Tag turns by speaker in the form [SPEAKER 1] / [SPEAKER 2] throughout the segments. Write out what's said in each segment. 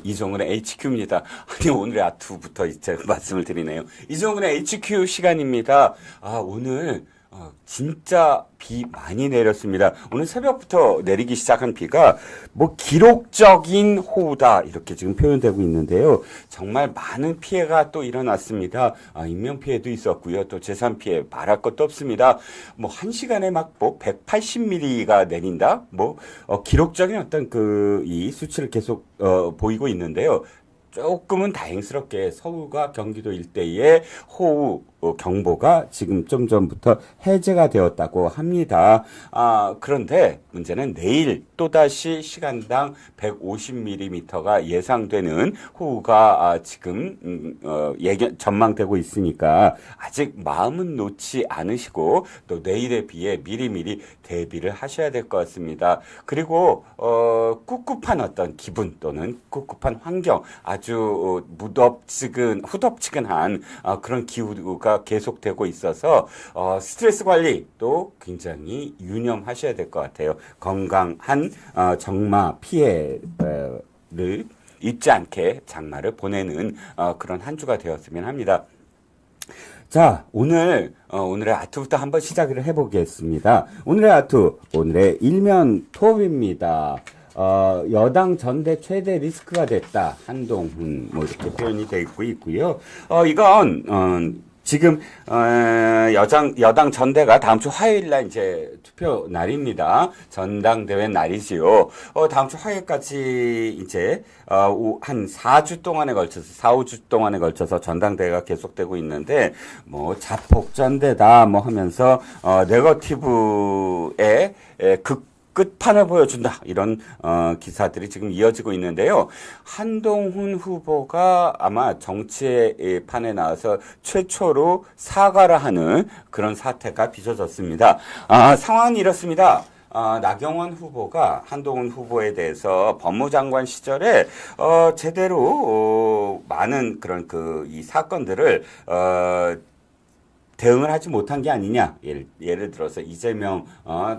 [SPEAKER 1] 이종훈의 HQ입니다. 아니, 오늘의 아투부터 이제 말씀을 드리네요. 이종훈의 HQ 시간입니다. 오늘 진짜 비 많이 내렸습니다. 오늘 새벽부터 내리기 시작한 비가 뭐 기록적인 호우다 이렇게 지금 표현되고 있는데요. 정말 많은 피해가 또 일어났습니다. 인명 피해도 있었고요. 또 재산 피해 말할 것도 없습니다. 뭐 1시간에 막 뭐 180mm가 내린다. 뭐 기록적인 어떤 이 수치를 계속 보이고 있는데요. 조금은 다행스럽게 서울과 경기도 일대의 호우 경보가 지금 좀 전부터 해제가 되었다고 합니다. 그런데 문제는 내일 또다시 시간당 150mm가 예상되는 호우가 지금 전망되고 있으니까 아직 마음은 놓지 않으시고 또 내일의 비에 미리미리 대비를 하셔야 될 것 같습니다. 그리고 꿉꿉한 어떤 기분 또는 꿉꿉한 환경, 아주 후덥지근한 그런 기후가 계속되고 있어서 스트레스 관리도 굉장히 유념하셔야 될 것 같아요. 건강한 정마 피해를 잊지 않게 장마를 보내는 그런 한 주가 되었으면 합니다. 자, 오늘의 아투부터 한번 시작을 해보겠습니다. 오늘의 아투, 오늘의 일면 톱입니다. 여당 전대 최대 리스크가 됐다. 한동훈, 뭐 이렇게 표현이 되어 있고요. 이건, 지금, 여당 전대가 다음 주 화요일 날 이제 투표 날입니다. 전당대회 날이지요. 다음 주 화요일까지 이제, 한 4주 동안에 걸쳐서, 4, 5주 동안에 걸쳐서 전당대회가 계속되고 있는데, 뭐, 자폭전대다, 뭐 하면서, 네거티브의 끝판을 보여준다. 이런 기사들이 지금 이어지고 있는데요. 한동훈 후보가 아마 정치의 판에 나와서 최초로 사과를 하는 그런 사태가 빚어졌습니다. 상황은 이렇습니다. 나경원 후보가 한동훈 후보에 대해서 법무장관 시절에 제대로 많은 그런 이 사건들을 대응을 하지 못한 게 아니냐. 예를 들어서 이재명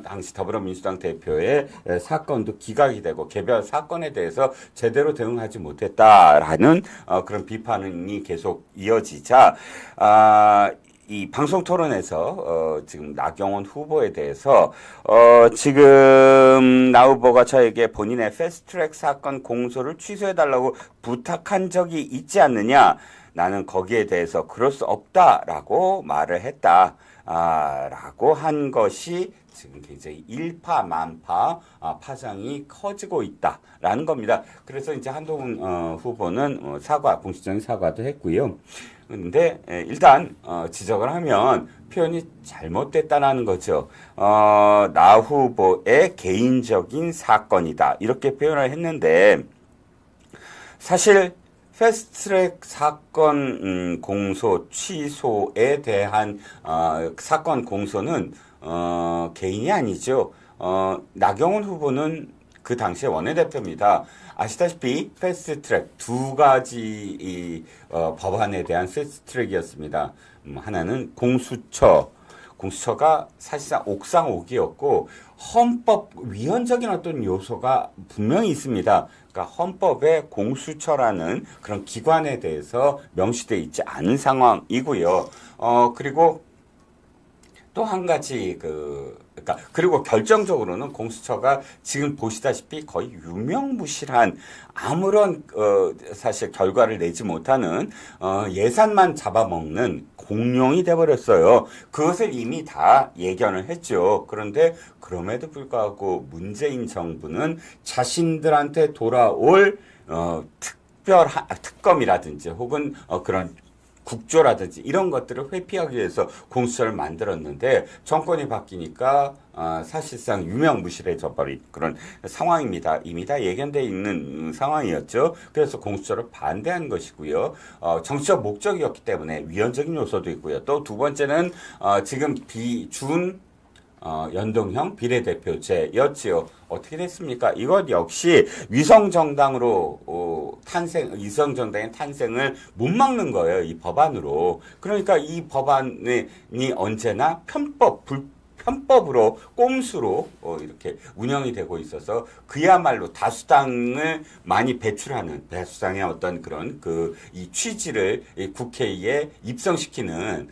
[SPEAKER 1] 당시 더불어민주당 대표의 사건도 기각이 되고 개별 사건에 대해서 제대로 대응하지 못했다라는 그런 비판이 계속 이어지자 이 방송 토론에서 지금 나경원 후보에 대해서 지금 나 후보가 저에게 본인의 패스트트랙 사건 공소를 취소해달라고 부탁한 적이 있지 않느냐. 나는 거기에 대해서 그럴 수 없다라고 말을 했다. 라고 한 것이 지금 굉장히 일파만파 파장이 커지고 있다라는 겁니다. 그래서 이제 한동훈 후보는 공식적인 사과도 했고요. 근데 일단 지적을 하면 표현이 잘못됐다는 거죠. 나 후보의 개인적인 사건이다. 이렇게 표현을 했는데 사실 패스트트랙 사건 공소 취소에 대한 사건 공소는 개인이 아니죠. 나경원 후보는 그 당시에 원내대표입니다. 아시다시피 패스트트랙 두 가지 법안에 대한 패스트트랙이었습니다. 하나는 공수처가 사실상 옥상옥이었고 헌법 위헌적인 어떤 요소가 분명히 있습니다. 그러니까 헌법에 공수처라는 그런 기관에 대해서 명시되어 있지 않은 상황이고요. 그리고 또 한 가지 그리고 결정적으로는 공수처가 지금 보시다시피 거의 유명무실한 아무런 사실 결과를 내지 못하는 예산만 잡아먹는 공룡이 돼버렸어요. 그것을 이미 다 예견을 했죠. 그런데 그럼에도 불구하고 문재인 정부는 자신들한테 돌아올 특검이라든지 혹은 그런 국조라든지 이런 것들을 회피하기 위해서 공수처를 만들었는데 정권이 바뀌니까 사실상 유명무실해져 버린 그런 상황입니다. 이미 다 예견되어 있는 상황이었죠. 그래서 공수처를 반대한 것이고요. 정치적 목적이었기 때문에 위헌적인 요소도 있고요. 또 두 번째는 지금 연동형 비례대표제였지요. 어떻게 됐습니까? 이것 역시 위성정당의 탄생을 못 막는 거예요. 이 법안으로. 그러니까 이 법안이 언제나 편법, 편법으로 꼼수로 이렇게 운영이 되고 있어서 그야말로 다수당을 많이 배출하는 다수당의 어떤 그런 이 취지를 이 국회에 입성시키는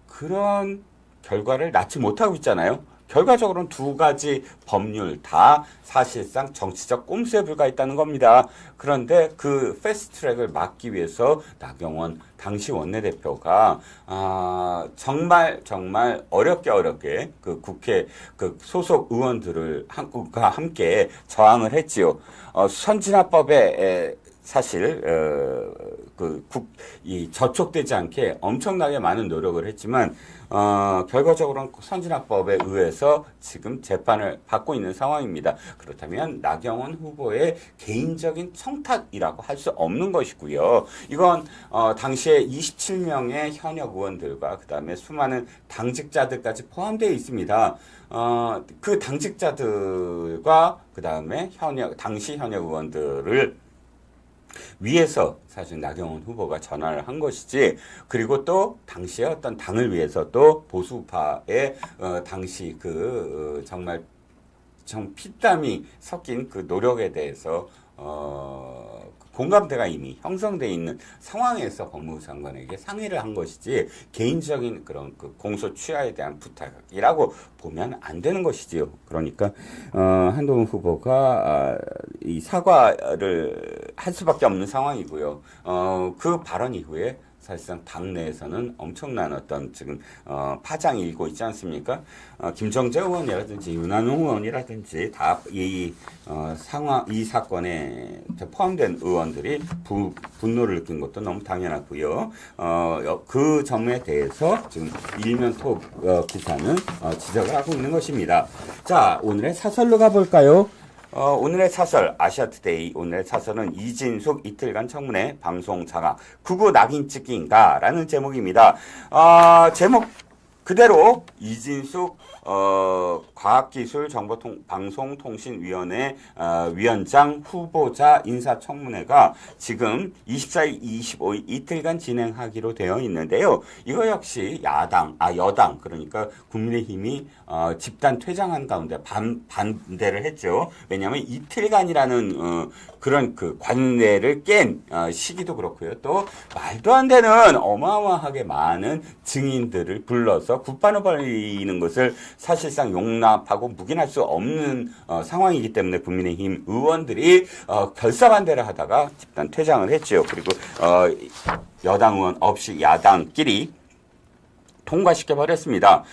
[SPEAKER 1] 그런 결과를 낳지 못하고 있잖아요. 결과적으로는 두 가지 법률 다 사실상 정치적 꼼수에 불과했다는 겁니다. 그런데 그 패스트트랙을 막기 위해서 나경원 당시 원내대표가 정말 어렵게 그 국회 그 소속 의원들을 함께 저항을 했지요. 선진화법에 사실 이 저촉되지 않게 엄청나게 많은 노력을 했지만 결과적으로는 선진화법에 의해서 지금 재판을 받고 있는 상황입니다. 그렇다면 나경원 후보의 개인적인 청탁이라고 할 수 없는 것이고요. 이건 당시에 27명의 현역 의원들과 그다음에 수많은 당직자들까지 포함되어 있습니다. 그 당직자들과 그다음에 당시 현역 의원들을 위해서 사실 나경원 후보가 전화를 한 것이지, 그리고 또 당시에 어떤 당을 위해서 또 보수파의 당시 정말 정 피땀이 섞인 그 노력에 대해서 공감대가 이미 형성되어 있는 상황에서 법무부 장관에게 상의를 한 것이지 개인적인 그런 그 공소 취하에 대한 부탁이라고 보면 안 되는 것이지요. 그러니까 한동훈 후보가 이 사과를 할 수밖에 없는 상황이고요. 그 발언 이후에 사실상 당내에서는 엄청난 어떤 지금 파장이 일고 있지 않습니까? 김정재 의원이라든지 윤한홍 의원이라든지 다 이 사건에 포함된 의원들이 분노를 느낀 것도 너무 당연하고요. 그 점에 대해서 지금 일면톡 기사는 지적을 하고 있는 것입니다. 자, 오늘의 사설로 가볼까요? 오늘의 사설, 아시아투데이 오늘의 사설은 이진숙 이틀간 청문회 방송 장악 구구 낙인 찍기인가 라는 제목입니다. 제목 그대로 이진숙 과학기술정보방송통신위원회 위원장 후보자 인사청문회가 지금 24일, 25일 이틀간 진행하기로 되어 있는데요. 이거 역시 여당 그러니까 국민의힘이 집단 퇴장한 가운데 반대를 했죠. 왜냐하면 이틀간이라는 그런 그 관례를 깬 시기도 그렇고요. 또 말도 안 되는 어마어마하게 많은 증인들을 불러서 굿바늘 벌리는 것을 사실상 용납하고 묵인할 수 없는 상황이기 때문에 국민의힘 의원들이 결사반대를 하다가 집단 퇴장을 했죠. 그리고 여당 의원 없이 야당끼리 통과시켜버렸습니다.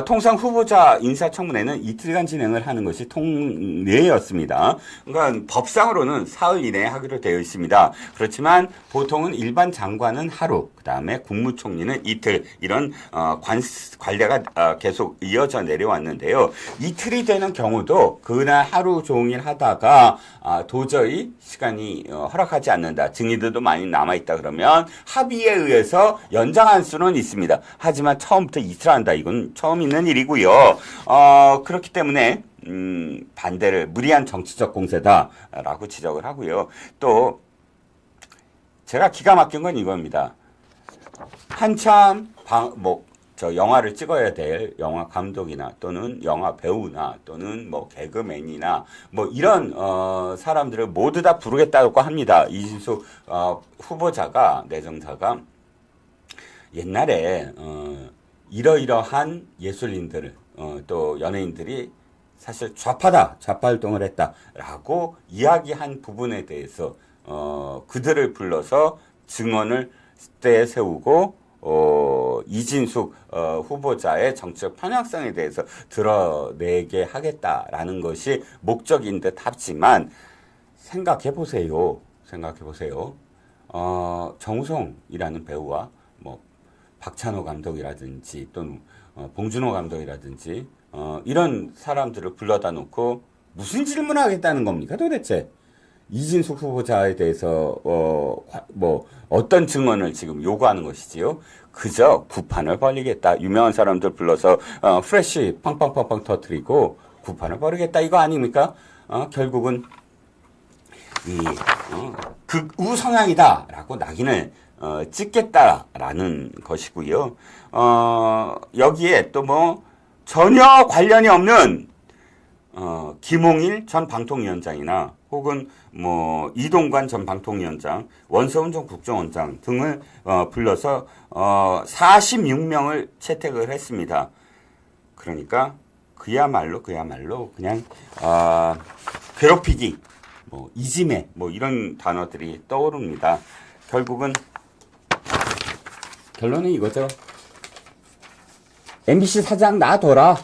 [SPEAKER 1] 통상 후보자 인사청문회는 이틀간 진행을 하는 것이 통례였습니다. 그러니까 법상으로는 사흘 이내에 하기로 되어 있습니다. 그렇지만 보통은 일반 장관은 하루, 그 다음에 국무총리는 이틀, 이런 관례가 계속 이어져 내려왔는데요. 이틀이 되는 경우도 그날 하루 종일 하다가 도저히 시간이 허락하지 않는다, 증인들도 많이 남아있다 그러면 합의에 의해서 연장할 수는 있습니다. 하지만 처음부터 이틀 한다, 이건 처음 있는 일이고요. 그렇기 때문에 반대를 무리한 정치적 공세다라고 지적을 하고요. 또 제가 기가 막힌 건 이겁니다. 한참 영화를 찍어야 될 영화 감독이나 또는 영화 배우나 또는 개그맨이나 이런 사람들을 모두 다 부르겠다고 합니다. 이진숙 후보자가, 내정자가 옛날에 이러이러한 예술인들을 또 연예인들이 사실 좌파다, 좌파 활동을 했다라고 이야기한 부분에 대해서 그들을 불러서 증언을 때에 세우고 이진숙 후보자의 정치적 편향성에 대해서 드러내게 하겠다라는 것이 목적인 듯 하지만 생각해 보세요. 정우성이라는 배우와 박찬호 감독이라든지 또는 봉준호 감독이라든지 이런 사람들을 불러다 놓고 무슨 질문을 하겠다는 겁니까 도대체? 이진숙 후보자에 대해서 어떤 증언을 지금 요구하는 것이지요? 그저 구판을 벌리겠다. 유명한 사람들 불러서 프레쉬 팡팡팡팡 터뜨리고 구판을 벌이겠다, 이거 아닙니까? 결국은 극우 성향이다라고 낙인을 찍겠다라는 것이고요. 여기에 또 전혀 관련이 없는 김홍일 전 방통위원장이나 혹은 뭐 이동관 전 방통위원장, 원서훈 전 국정원장 등을 불러서 46명을 채택을 했습니다. 그러니까 그야말로 그냥 괴롭히기, 뭐 이지매, 뭐 이런 단어들이 떠오릅니다. 결론은 이거죠. MBC 사장 놔둬라.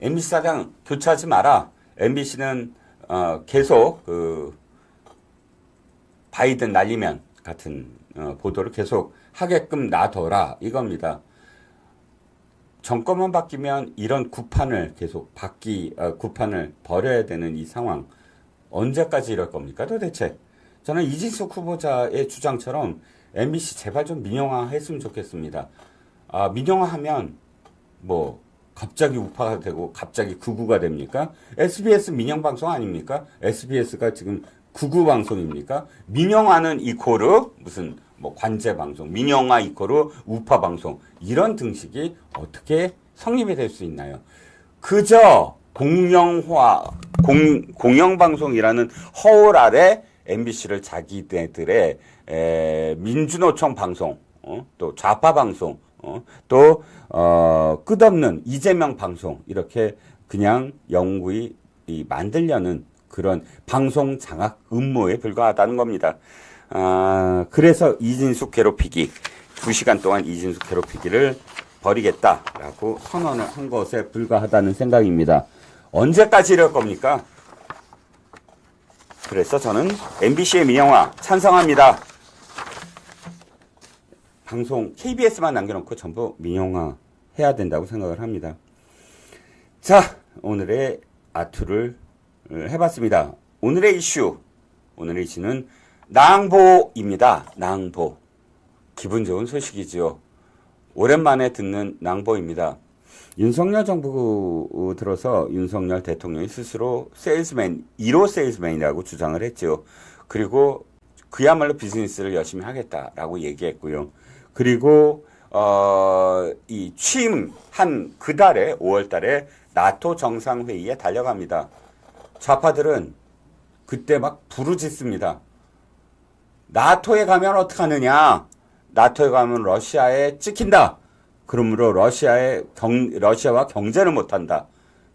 [SPEAKER 1] MBC 사장 교체하지 마라. MBC는 계속 바이든 날리면 같은 보도를 계속 하게끔 놔둬라 이겁니다. 정권만 바뀌면 이런 구판을 계속 구판을 벌여야 되는 이 상황 언제까지 이럴 겁니까 도대체? 저는 이진숙 후보자의 주장처럼 MBC 제발 좀 민영화했으면 좋겠습니다. 민영화하면 뭐 갑자기 우파가 되고 갑자기 극우가 됩니까? SBS 민영방송 아닙니까? SBS가 지금 극우 방송입니까? 민영화는 이코르 무슨 뭐 관제방송, 민영화 이코르 우파방송 이런 등식이 어떻게 성립이 될 수 있나요? 그저 공영방송이라는 허울 아래 MBC를 자기네들의 민주노총 방송, 또 좌파 방송, 또 끝없는 이재명 방송 이렇게 그냥 영구히 만들려는 그런 방송 장악 음모에 불과하다는 겁니다. 그래서 이진숙 괴롭히기 2시간 동안 이진숙 괴롭히기를 벌이겠다라고 선언을 한 것에 불과하다는 생각입니다. 언제까지 이럴 겁니까? 그래서 저는 MBC의 민영화 찬성합니다. 방송 KBS만 남겨놓고 전부 민영화 해야 된다고 생각을 합니다. 자, 오늘의 아투를 해봤습니다. 오늘의 이슈는 낭보입니다. 낭보. 기분 좋은 소식이죠. 오랜만에 듣는 낭보입니다. 윤석열 정부 들어서 윤석열 대통령이 스스로 1호 세일즈맨이라고 주장을 했죠. 그리고 그야말로 비즈니스를 열심히 하겠다라고 얘기했고요. 그리고 이 취임한 그 달에 5월 달에 나토 정상회의에 달려갑니다. 좌파들은 그때 막 부르짖습니다. 나토에 가면 어떡하느냐? 나토에 가면 러시아에 찍힌다. 그러므로 러시아와 경제를 못한다.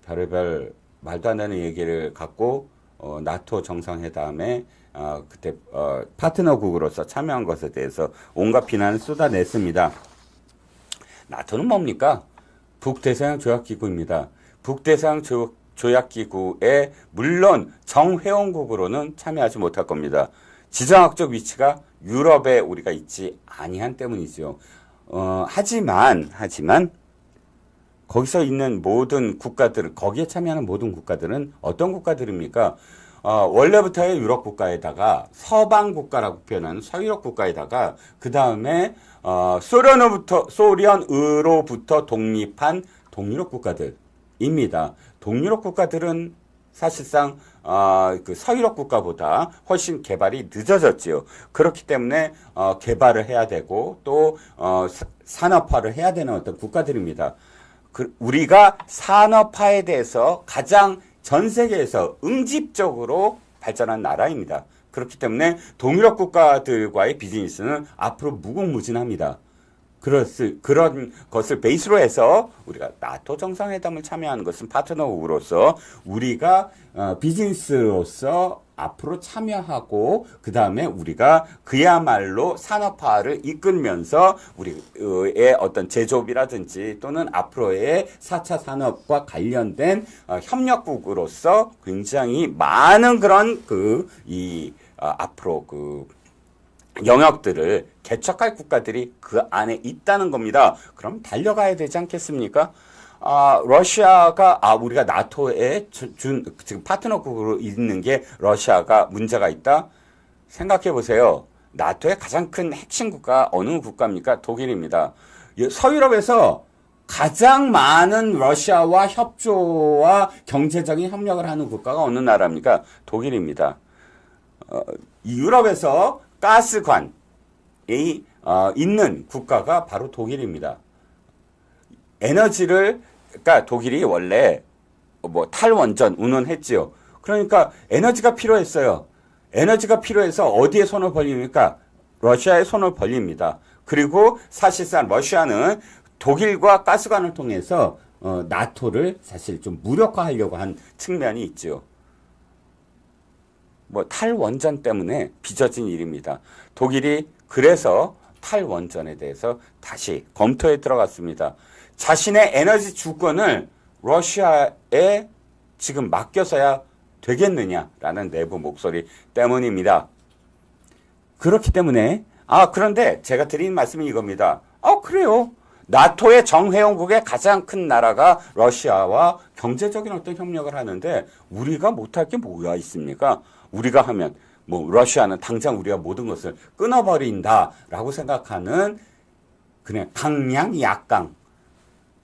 [SPEAKER 1] 별의별 말도 안 되는 얘기를 갖고 나토 정상회담에 그때 파트너국으로서 참여한 것에 대해서 온갖 비난을 쏟아냈습니다. 나토는 뭡니까? 북대서양 조약기구입니다. 북대서양 조약기구에 물론 정회원국으로는 참여하지 못할 겁니다. 지정학적 위치가 유럽에 우리가 있지 아니한 때문이죠. 하지만 거기서 있는 모든 국가들, 거기에 참여하는 모든 국가들은 어떤 국가들입니까? 원래부터의 유럽 국가에다가 서방 국가라고 표현하는 서유럽 국가에다가 그 다음에 소련으로부터 독립한 동유럽 국가들입니다. 동유럽 국가들은 사실상 그 서유럽 국가보다 훨씬 개발이 늦어졌지요. 그렇기 때문에 개발을 해야 되고 또 산업화를 해야 되는 어떤 국가들입니다. 우리가 산업화에 대해서 가장 전 세계에서 응집적으로 발전한 나라입니다. 그렇기 동유럽 국가들과의 비즈니스는 앞으로 무궁무진합니다. 그런 것을 베이스로 해서 우리가 나토 정상회담을 참여하는 것은 파트너국으로서 우리가 비즈니스로서 앞으로 참여하고 그 다음에 우리가 그야말로 산업화를 이끌면서 우리의 어떤 제조업이라든지 또는 앞으로의 4차 산업과 관련된 협력국으로서 굉장히 많은 그런 앞으로 영역들을 개척할 국가들이 그 안에 있다는 겁니다. 그럼 달려가야 되지 않겠습니까? 러시아가, 우리가 나토에 지금 파트너국으로 있는 게 러시아가 문제가 있다? 생각해 보세요. 나토의 가장 큰 핵심 국가, 어느 국가입니까? 독일입니다. 서유럽에서 가장 많은 러시아와 협조와 경제적인 협력을 하는 국가가 어느 나라입니까? 독일입니다. 유럽에서 가스관이 있는 국가가 바로 독일입니다. 에너지를 그러니까 독일이 원래 뭐 탈원전 운운했지요. 그러니까 에너지가 필요했어요. 에너지가 필요해서 어디에 손을 벌립니까? 러시아에 손을 벌립니다. 그리고 사실상 러시아는 독일과 가스관을 통해서 나토를 사실 좀 무력화하려고 한 측면이 있죠. 뭐 탈원전 때문에 빚어진 일입니다. 독일이 그래서 탈원전에 대해서 다시 검토에 들어갔습니다. 자신의 에너지 주권을 러시아에 지금 맡겨서야 되겠느냐라는 내부 목소리 때문입니다. 그렇기 때문에 그런데 제가 드리는 말씀이 이겁니다. 그래요. 나토의 정회원국의 가장 큰 나라가 러시아와 경제적인 어떤 협력을 하는데 우리가 못할 게 뭐가 있습니까? 우리가 하면 뭐 러시아는 당장 우리가 모든 것을 끊어버린다라고 생각하는 그냥 강양 약강.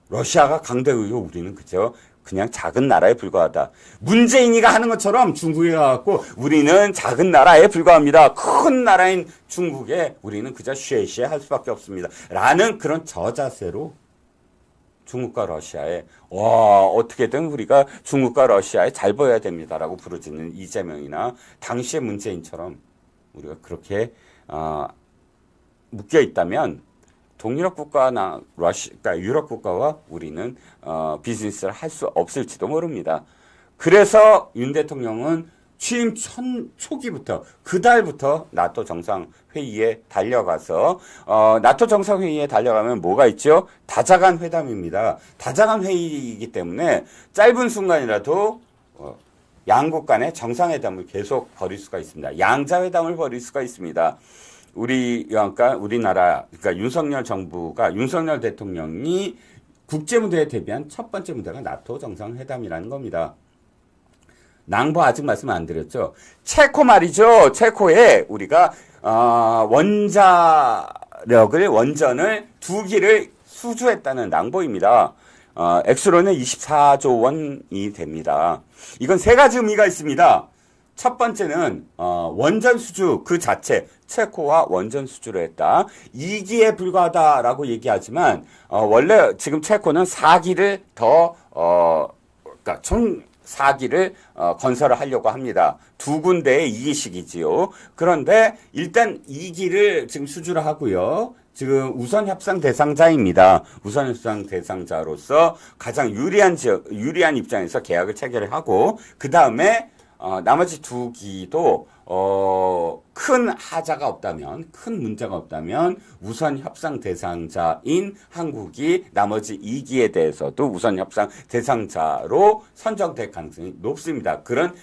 [SPEAKER 1] 러시아가 강대국이고 우리는 그저 그냥 작은 나라에 불과하다. 문재인이가 하는 것처럼 중국에 가갖고 우리는 작은 나라에 불과합니다. 큰 나라인 중국에 우리는 그저 쉐쉐 할 수밖에 없습니다. 라는 그런 저자세로 중국과 러시아에 어떻게든 우리가 중국과 러시아에 잘 보여야 됩니다라고 부르짖는 이재명이나 당시의 문재인처럼 우리가 그렇게 묶여 있다면 동유럽 국가나 그러니까 유럽 국가와 우리는 비즈니스를 할 수 없을지도 모릅니다. 그래서 윤 대통령은 취임 초기부터 그달부터 나토 정상회의에 달려가서 나토 정상회의에 달려가면 뭐가 있죠? 다자간 회담입니다. 다자간 회의이기 때문에 짧은 순간이라도 양국 간의 정상회담을 계속 벌일 수가 있습니다. 양자회담을 벌일 수가 있습니다. 그러니까 우리나라, 그러니까 윤석열 정부가, 윤석열 대통령이 국제무대에 대비한 첫 번째 무대가 나토 정상회담이라는 겁니다. 낭보 아직 말씀 안 드렸죠. 체코 말이죠. 체코에 우리가, 원전을 2기를 수주했다는 낭보입니다. 액수로는 24조 원이 됩니다. 이건 3가지 의미가 있습니다. 첫 번째는 원전 수주 그 자체 체코와 원전 수주를 했다. 2기에 불과하다라고 얘기하지만 원래 지금 체코는 4기를 그러니까 총 4기를 건설을 하려고 합니다. 2군데의 2기씩이지요. 그런데 일단 2기를 지금 수주를 하고요. 지금 우선 협상 대상자입니다. 우선 협상 대상자로서 가장 유리한 입장에서 계약을 체결을 하고 그 다음에 나머지 2기도 큰 하자가 없다면, 큰 문제가 없다면 우선 협상 대상자인 한국이 나머지 2기에 대해서도 우선 협상 대상자로 선정될 가능성이 높습니다. 그런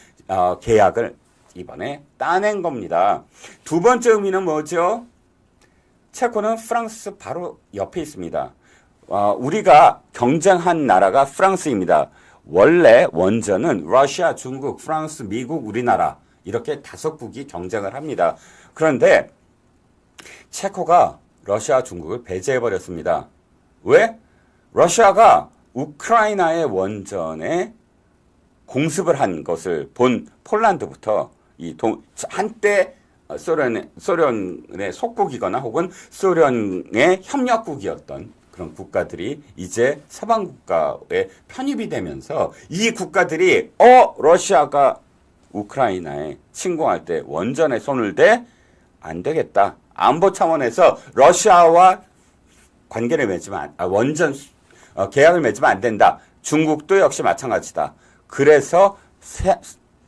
[SPEAKER 1] 계약을 이번에 따낸 겁니다. 두 번째 의미는 뭐죠? 체코는 프랑스 바로 옆에 있습니다. 우리가 경쟁한 나라가 프랑스입니다. 원래 원전은 러시아, 중국, 프랑스, 미국, 우리나라 이렇게 5국이 경쟁을 합니다. 그런데 체코가 러시아, 중국을 배제해버렸습니다. 왜? 러시아가 우크라이나의 원전에 공습을 한 것을 본 폴란드부터 한때 소련의 속국이거나 혹은 소련의 협력국이었던 그런 국가들이 이제 서방 국가에 편입이 되면서 이 국가들이 러시아가 우크라이나에 침공할 때 원전에 손을 대 안 되겠다. 안보 차원에서 러시아와 관계를 맺으면 계약을 맺으면 안 된다. 중국도 역시 마찬가지다. 그래서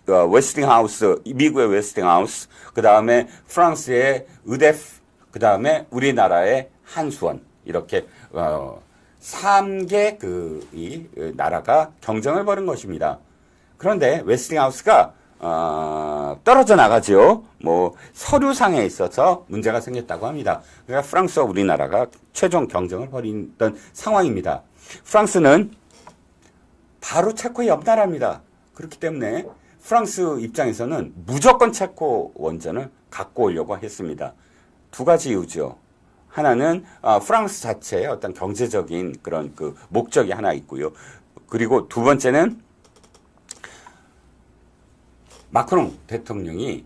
[SPEAKER 1] 웨스팅하우스, 미국의 웨스팅하우스, 그 다음에 프랑스의 의데프, 그 다음에 우리나라의 한수원 이렇게 3개 이 나라가 경쟁을 벌인 것입니다. 그런데 웨스팅하우스가 떨어져 나가죠. 뭐 서류상에 있어서 문제가 생겼다고 합니다. 그러니까 프랑스와 우리나라가 최종 경쟁을 벌이던 상황입니다. 프랑스는 바로 체코의 옆 나라입니다. 그렇기 때문에 프랑스 입장에서는 무조건 체코 원전을 갖고 오려고 했습니다. 2가지 이유죠. 하나는 프랑스 자체의 어떤 경제적인 그런 그 목적이 하나 있고요. 그리고 두 번째는 마크롱 대통령이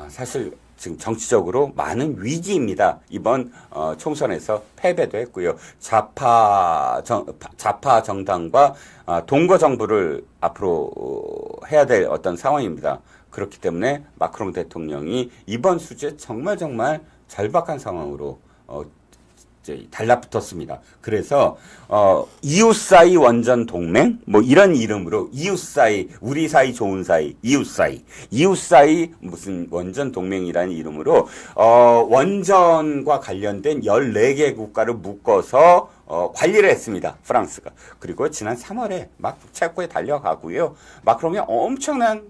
[SPEAKER 1] 사실 지금 정치적으로 많은 위기입니다. 이번 총선에서 패배도 했고요. 좌파 정당과 동거 정부를 앞으로 해야 될 어떤 상황입니다. 그렇기 때문에 마크롱 대통령이 이번 수주에 정말 절박한 상황으로 이제 달라붙었습니다. 그래서 이웃 사이 원전 동맹 뭐 이런 이름으로 이웃 사이 우리 사이 좋은 사이 이웃 사이 무슨 원전 동맹이라는 이름으로 원전과 관련된 14개 국가를 묶어서 관리를 했습니다. 프랑스가. 그리고 지난 3월에 막 체코에 달려가고요. 마크롱이 엄청난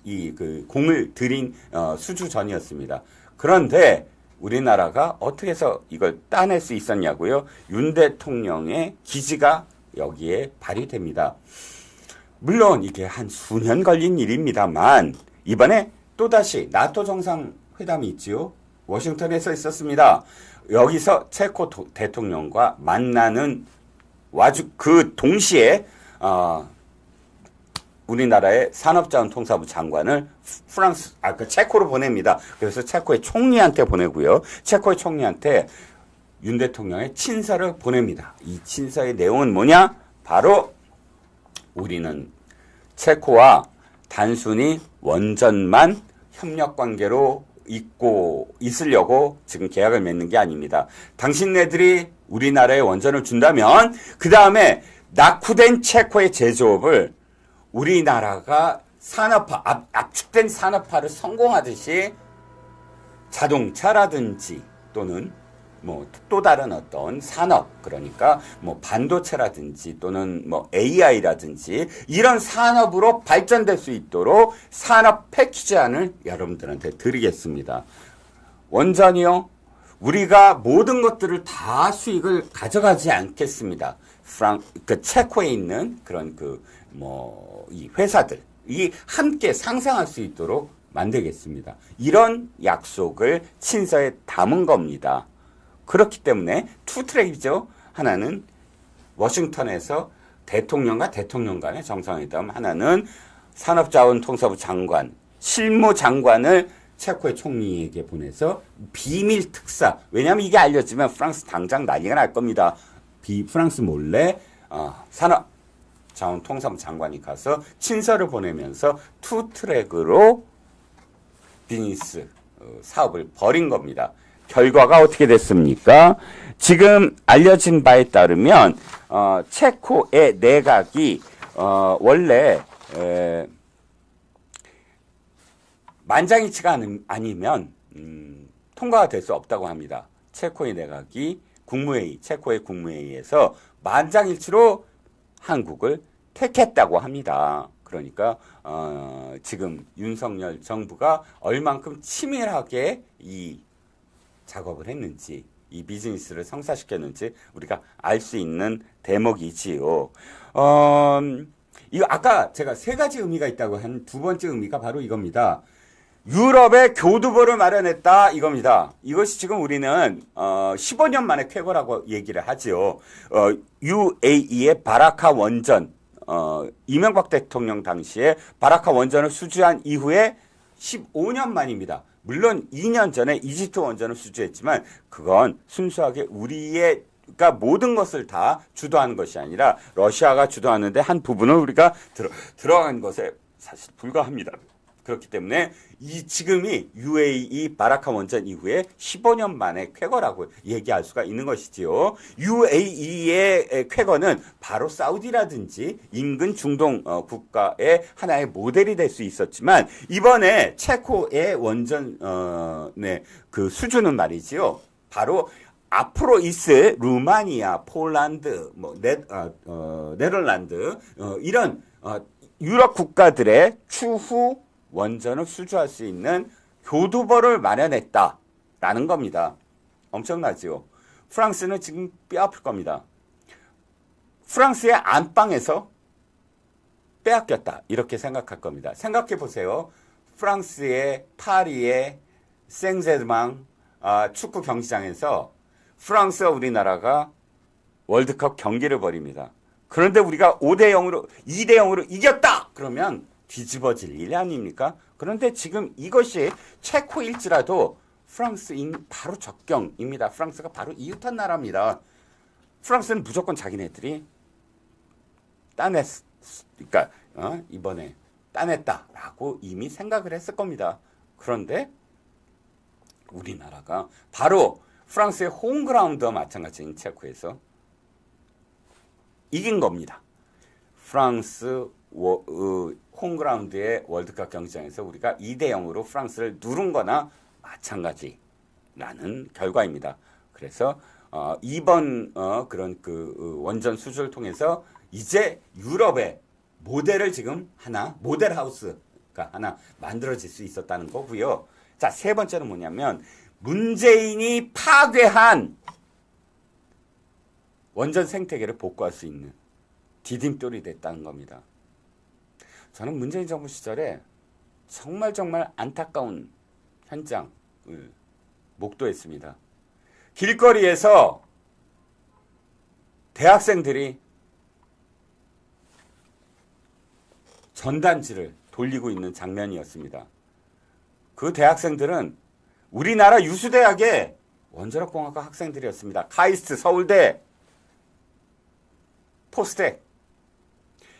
[SPEAKER 1] 그 공을 들인 수주전이었습니다. 그런데 우리나라가 어떻게 해서 이걸 따낼 수 있었냐고요? 윤 대통령의 기지가 여기에 발휘됩니다. 물론 이게 한 수년 걸린 일입니다만 이번에 또다시 나토 정상회담이 있지요. 워싱턴에서 있었습니다. 여기서 체코 대통령과 만나는 그 동시에 우리나라의 산업자원통사부 장관을 그 체코로 보냅니다. 그래서 체코의 총리한테 보내고요. 체코의 총리한테 윤 대통령의 친서를 보냅니다. 이 친서의 내용은 뭐냐? 바로 우리는 체코와 단순히 원전만 협력 관계로 있으려고 지금 계약을 맺는 게 아닙니다. 당신네들이 우리나라에 원전을 준다면 그 다음에 낙후된 체코의 제조업을 우리나라가 압축된 산업화를 성공하듯이 자동차라든지 또는 뭐 또 다른 어떤 산업, 그러니까 뭐 반도체라든지 또는 뭐 AI라든지 이런 산업으로 발전될 수 있도록 산업 패키지안을 여러분들한테 드리겠습니다. 원전이요? 우리가 모든 것들을 다 수익을 가져가지 않겠습니다. 체코에 있는 그런 이 회사들이 함께 상생할 수 있도록 만들겠습니다. 이런 약속을 친서에 담은 겁니다. 그렇기 때문에 투 트랙이죠. 하나는 워싱턴에서 대통령과 대통령 간의 정상회담, 하나는 산업자원통사부 장관, 실무장관을 체코의 총리에게 보내서 비밀 특사, 왜냐하면 이게 알려지면 프랑스 당장 난리가 날 겁니다. 프랑스 몰래 산업자원통사부 장관이 가서 친서를 보내면서 투 트랙으로 비즈니스 사업을 벌인 겁니다. 결과가 어떻게 됐습니까? 지금 알려진 바에 따르면 체코의 내각이 원래 만장일치가 아니면 통과가 될 수 없다고 합니다. 체코의 내각이 체코의 국무회의에서 만장일치로 한국을 택했다고 합니다. 그러니까 지금 윤석열 정부가 얼만큼 치밀하게 이 작업을 했는지, 이 비즈니스를 성사시켰는지 우리가 알 수 있는 대목이지요. 이거 아까 제가 세 가지 의미가 있다고 한 두 번째 의미가 바로 이겁니다. 유럽의 교두보를 마련했다 이겁니다. 이것이 지금 우리는 15년 만에 쾌거라고 얘기를 하지요. UAE의 바라카 원전, 이명박 대통령 당시에 바라카 원전을 수주한 이후에 15년 만입니다. 물론 2년 전에 이집트 원전을 수주했지만 그건 순수하게 우리가 모든 것을 다 주도하는 것이 아니라 러시아가 주도하는데 한 부분을 우리가 들어간 것에 사실 불과합니다. 그렇기 때문에 지금이 UAE 바라카 원전 이후에 15년 만에 쾌거라고 얘기할 수가 있는 것이지요. UAE의 쾌거는 바로 사우디라든지 인근 중동 국가의 하나의 모델이 될 수 있었지만 이번에 체코의 원전 그 수준은 말이지요. 바로 앞으로 있을 루마니아, 폴란드, 네덜란드 이런 유럽 국가들의 추후 원전을 수주할 수 있는 교두보를 마련했다라는 겁니다. 엄청나죠. 프랑스는 지금 뼈아플 겁니다. 프랑스의 안방에서 빼앗겼다 이렇게 생각할 겁니다. 생각해 보세요. 프랑스의 파리의 생제르맹 축구 경기장에서 프랑스와 우리나라가 월드컵 경기를 벌입니다. 그런데 우리가 2대 0으로 이겼다! 그러면 뒤집어질 일 아닙니까? 그런데 지금 이것이 체코일지라도 프랑스인 바로 적경입니다. 프랑스가 바로 이웃한 나라입니다. 프랑스는 무조건 자기네들이 그러니까 이번에 따냈다라고 이미 생각을 했을 겁니다. 그런데 우리나라가 바로 프랑스의 홈그라운드와 마찬가지인 체코에서 이긴 겁니다. 프랑스 홈그라운드의 월드컵 경기장에서 우리가 2대0으로 프랑스를 누른 거나 마찬가지라는 결과입니다. 그래서 이번 그런 그 원전 수주를 통해서 이제 유럽의 모델을 지금 모델 하우스가 하나 만들어질 수 있었다는 거고요. 자, 세 번째는 뭐냐면 문재인이 파괴한 원전 생태계를 복구할 수 있는 디딤돌이 됐다는 겁니다. 저는 문재인 정부 시절에 정말 안타까운 현장을 목도했습니다. 길거리에서 대학생들이 전단지를 돌리고 있는 장면이었습니다. 그 대학생들은 우리나라 유수대학의 원자력공학과 학생들이었습니다. 카이스트, 서울대, 포스텍.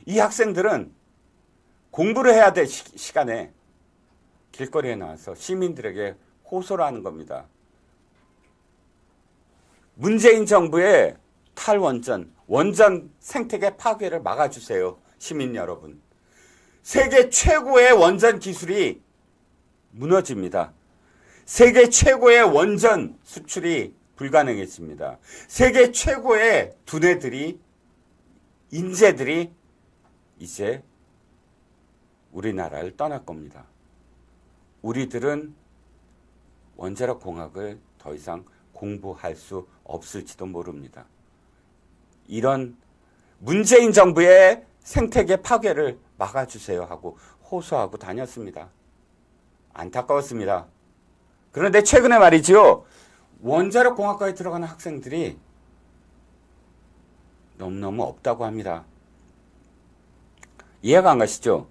[SPEAKER 1] 이 학생들은 공부를 해야 될 시간에 길거리에 나와서 시민들에게 호소를 하는 겁니다. 문재인 정부의 탈원전, 원전 생태계 파괴를 막아주세요. 시민 여러분. 세계 최고의 원전 기술이 무너집니다. 세계 최고의 원전 수출이 불가능해집니다. 세계 최고의 두뇌들이, 인재들이 이제 우리나라를 떠날 겁니다. 우리들은 원자력 공학을 더 이상 공부할 수 없을지도 모릅니다. 이런 문재인 정부의 생태계 파괴를 막아주세요 하고 호소하고 다녔습니다. 안타까웠습니다. 그런데 최근에 말이죠. 원자력 공학과에 들어가는 학생들이 너무너무 없다고 합니다. 이해가 안 가시죠?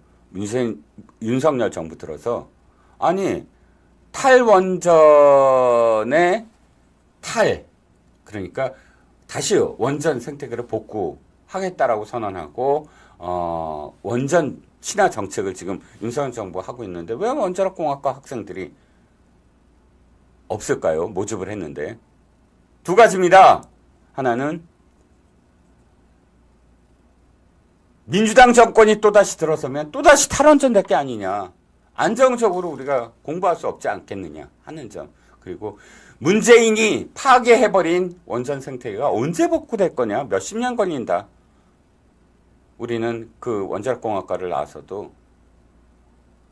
[SPEAKER 1] 윤석열 정부 들어서 아니 탈원전의 그러니까 다시 원전 생태계를 복구하겠다라고 선언하고 원전 친화 정책을 지금 윤석열 정부 하고 있는데 왜 원자력 공학과 학생들이 없을까요? 모집을 했는데 두 가지입니다. 하나는 민주당 정권이 또다시 들어서면 또다시 탈원전 될 게 아니냐. 안정적으로 우리가 공부할 수 없지 않겠느냐 하는 점. 그리고 문재인이 파괴해버린 원전 생태계가 언제 복구될 거냐. 몇십 년 걸린다. 우리는 그 원자력공학과를 나와서도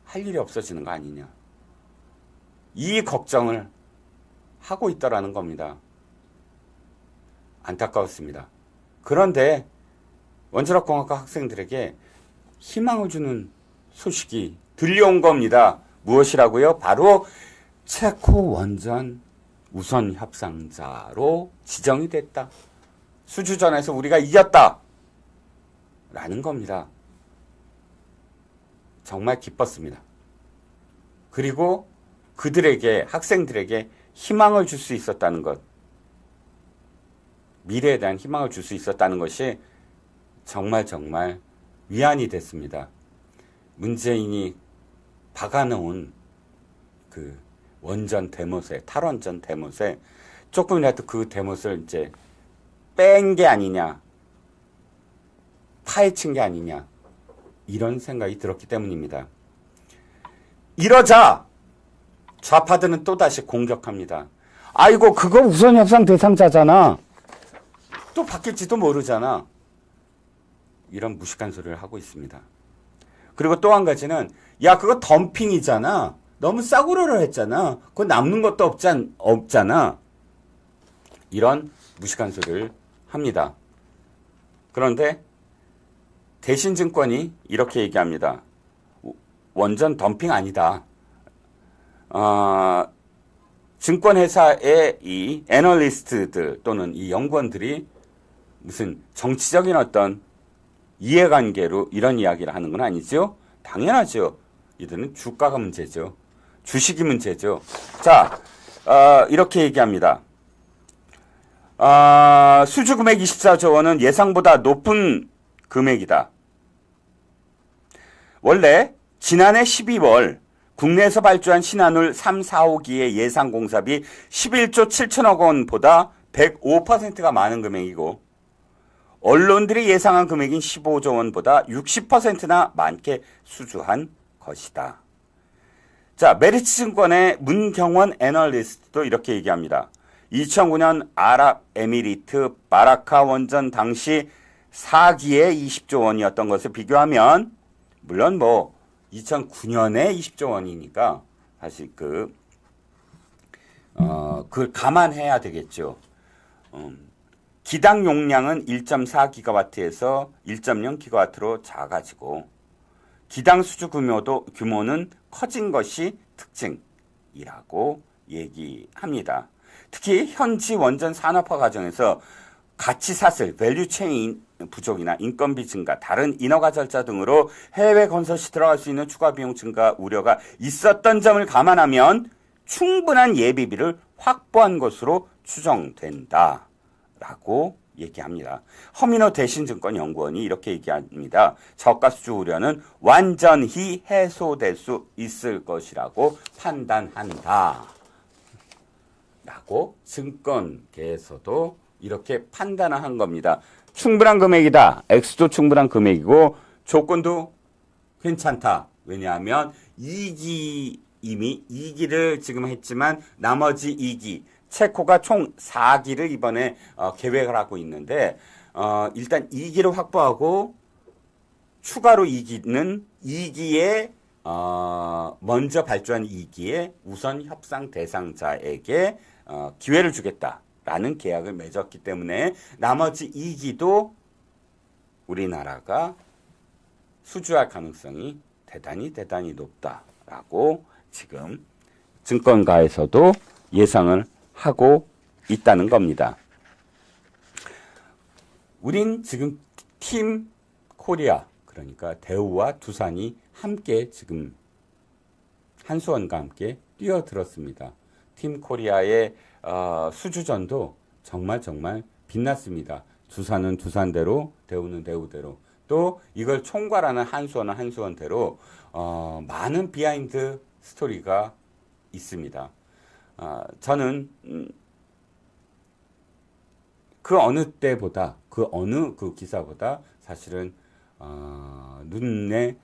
[SPEAKER 1] 할 일이 없어지는 거 아니냐. 이 걱정을 하고 있다라는 겁니다. 안타까웠습니다. 그런데 원자력공학과 학생들에게 희망을 주는 소식이 들려온 겁니다. 무엇이라고요? 바로 체코 원전 우선 협상자로 지정이 됐다. 수주전에서 우리가 이겼다. 라는 겁니다. 정말 기뻤습니다. 그리고 그들에게, 학생들에게 희망을 줄 수 있었다는 것, 미래에 대한 희망을 줄 수 있었다는 것이 정말 위안이 됐습니다. 문재인이 박아놓은 그 원전 대못에, 탈원전 대못에 조금이라도 그 대못을 이제 뺀 게 아니냐, 파헤친 게 아니냐, 이런 생각이 들었기 때문입니다. 이러자 좌파들은 또다시 공격합니다. 아이고, 그거 우선 협상 대상자잖아. 또 바뀔지도 모르잖아. 이런 무식한 소리를 하고 있습니다. 그리고 또 한 가지는 야, 그거 덤핑이잖아. 너무 싸구려를 했잖아. 그거 남는 것도 없잖아. 이런 무식한 소리를 합니다. 그런데 대신증권이 이렇게 얘기합니다. 원전 덤핑 아니다. 증권회사의 이 애널리스트들 또는 이 연구원들이 무슨 정치적인 어떤 이해관계로 이런 이야기를 하는 건 아니죠. 당연하죠. 이들은 주가가 문제죠. 주식이 문제죠. 자, 이렇게 얘기합니다. 수주 금액 24조 원은 예상보다 높은 금액이다. 원래 지난해 12월 국내에서 발주한 신한울 3, 4호기의 예상 공사비 11조 7천억 원보다 105%가 많은 금액이고 언론들이 예상한 금액인 15조 원보다 60%나 많게 수주한 것이다. 자, 메리츠증권의 문경원 애널리스트도 이렇게 얘기합니다. 2009년 아랍에미리트 바라카 원전 당시 4기에 20조 원이었던 것을 비교하면 물론 2009년에 20조 원이니까 사실 그걸 감안해야 되겠죠. 기당 용량은 1.4기가와트에서 1.0기가와트로 작아지고 기당 수주 규모는 커진 것이 특징이라고 얘기합니다. 특히 현지 원전 산업화 과정에서 가치 사슬, 밸류 체인 부족이나 인건비 증가, 다른 인허가 절차 등으로 해외 건설 시 들어갈 수 있는 추가 비용 증가 우려가 있었던 점을 감안하면 충분한 예비비를 확보한 것으로 추정된다. 라고 얘기합니다. 허민호 대신증권연구원이 이렇게 얘기합니다. 저가 수주 우려는 완전히 해소될 수 있을 것이라고 판단한다. 라고 증권계에서도 이렇게 판단을 한 겁니다. 충분한 금액이다. 액수도 충분한 금액이고 조건도 괜찮다. 왜냐하면 이미 2기를 지금 했지만 나머지 2기 체코가 총 4기를 이번에 계획을 하고 있는데 일단 2기를 확보하고 추가로 2기에 먼저 발주한 2기에 우선 협상 대상자에게 기회를 주겠다라는 계약을 맺었기 때문에 나머지 2기도 우리나라가 수주할 가능성이 대단히 높다라고 지금 증권가에서도 예상을 하고 있다는 겁니다. 우린 지금 팀 코리아, 그러니까 대우와 두산이 함께 지금 한수원과 함께 뛰어들었습니다. 팀 코리아의 수주전도 정말 빛났습니다. 두산은 두산대로, 대우는 대우대로, 또 이걸 총괄하는 한수원은 한수원대로 많은 비하인드 스토리가 있습니다. 저는 그 어느 때보다 그 어느 그 기사보다 사실은 눈이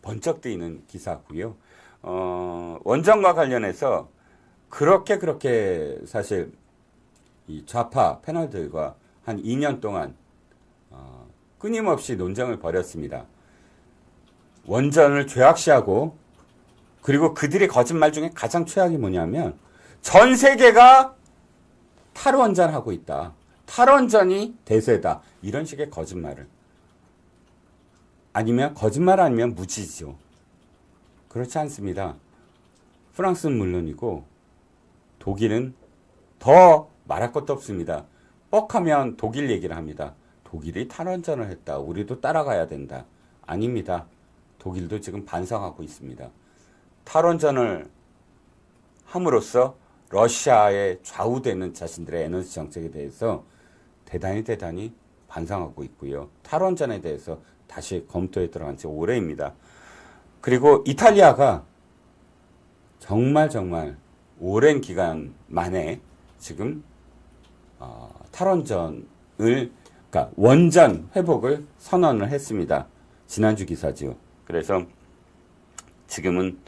[SPEAKER 1] 번쩍 뜨이는 기사고요. 원전과 관련해서 그렇게 사실 이 좌파 패널들과 한 2년 동안 끊임없이 논쟁을 벌였습니다. 원전을 죄악시하고 그리고 그들의 거짓말 중에 가장 최악이 뭐냐면 전 세계가 탈원전하고 있다. 탈원전이 대세다. 이런 식의 거짓말을. 아니면 거짓말 아니면 무지죠. 그렇지 않습니다. 프랑스는 물론이고 독일은 더 말할 것도 없습니다. 뻑하면 독일 얘기를 합니다. 독일이 탈원전을 했다. 우리도 따라가야 된다. 아닙니다. 독일도 지금 반성하고 있습니다. 탈원전을 함으로써 러시아에 좌우되는 자신들의 에너지 정책에 대해서 대단히 반성하고 있고요. 탈원전에 대해서 다시 검토에 들어간 지 오래입니다. 그리고 이탈리아가 정말 오랜 기간 만에 지금 탈원전을 그러니까 원전 회복을 선언을 했습니다. 지난주 기사지요. 그래서 지금은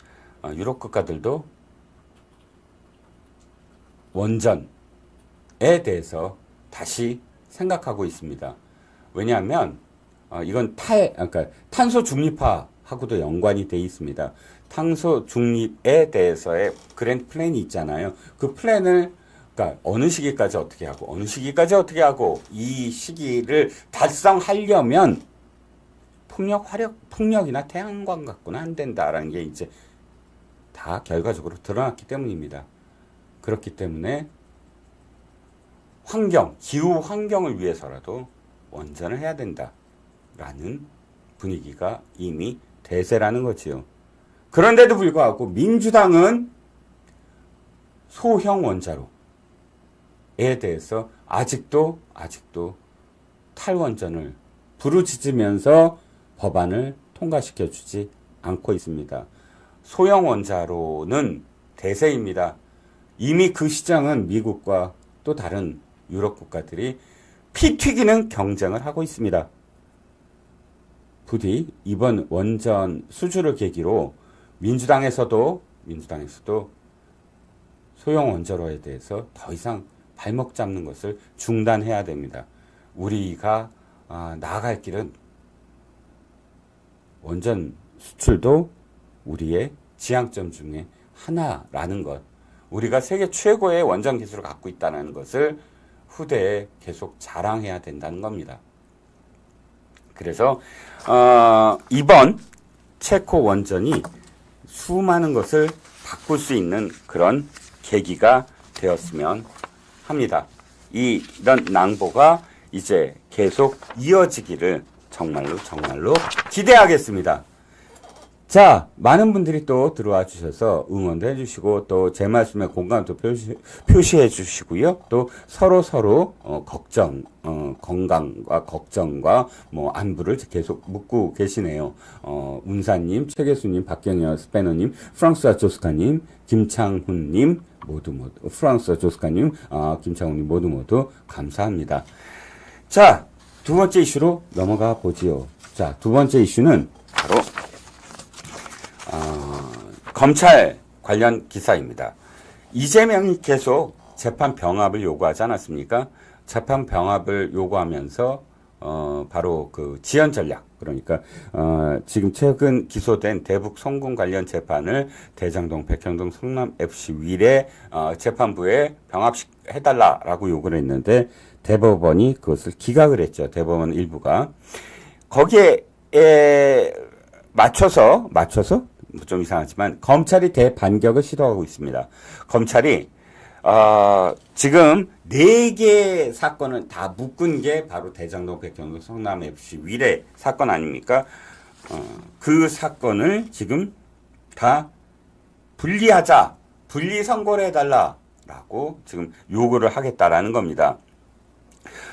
[SPEAKER 1] 유럽 국가들도 원전에 대해서 다시 생각하고 있습니다. 왜냐하면 이건 그러니까 탄소 중립화하고도 연관이 돼 있습니다. 탄소 중립에 대해서의 그랜드 플랜이 있잖아요. 그 플랜을 그러니까 어느 시기까지 어떻게 하고 이 시기를 달성하려면 풍력이나 태양광 갖고는 안 된다라는 게 이제 다 결과적으로 드러났기 때문입니다. 그렇기 때문에 기후 환경을 위해서라도 원전을 해야 된다라는 분위기가 이미 대세라는 거지요. 그런데도 불구하고 민주당은 소형 원자로에 대해서 아직도 탈원전을 부르짖으면서 법안을 통과시켜 주지 않고 있습니다. 소형 원자로는 대세입니다. 이미 그 시장은 미국과 또 다른 유럽 국가들이 피 튀기는 경쟁을 하고 있습니다. 부디 이번 원전 수주를 계기로 민주당에서도 소형 원자로에 대해서 더 이상 발목 잡는 것을 중단해야 됩니다. 우리가 나아갈 길은 원전 수출도 우리의 지향점 중에 하나라는 것. 우리가 세계 최고의 원전 기술을 갖고 있다는 것을 후대에 계속 자랑해야 된다는 겁니다. 그래서 이번 체코 원전이 수많은 것을 바꿀 수 있는 그런 계기가 되었으면 합니다. 이런 낭보가 이제 계속 이어지기를 정말로 기대하겠습니다. 자, 많은 분들이 또 들어와 주셔서 응원도 해주시고 또 제 말씀에 공감도 표시해 주시고요. 또 서로 건강과 걱정과 뭐 안부를 계속 묻고 계시네요. 운사님, 최계수님, 박경현 스패너님, 프랑스와 조스카님, 김창훈님 모두 프랑스와 조스카님, 김창훈님 모두 감사합니다. 자, 두 번째 이슈로 넘어가 보지요. 자, 두 번째 이슈는 바로 검찰 관련 기사입니다. 이재명이 계속 재판 병합을 요구하지 않았습니까? 재판 병합을 요구하면서 바로 그 지연 전략, 그러니까 지금 최근 기소된 대북 송금 관련 재판을 대장동, 백현동, 성남 FC 위례 재판부에 병합해달라라고 요구를 했는데 대법원이 그것을 기각을 했죠. 대법원 일부가 거기에 맞춰서 좀 이상하지만 검찰이 대반격을 시도하고 있습니다. 검찰이 지금 4개 사건을 다 묶은 게 바로 대장동, 백현동, 성남 FC 위례 사건 아닙니까? 그 사건을 지금 다 분리하자, 분리 선고를 해달라라고 지금 요구를 하겠다라는 겁니다.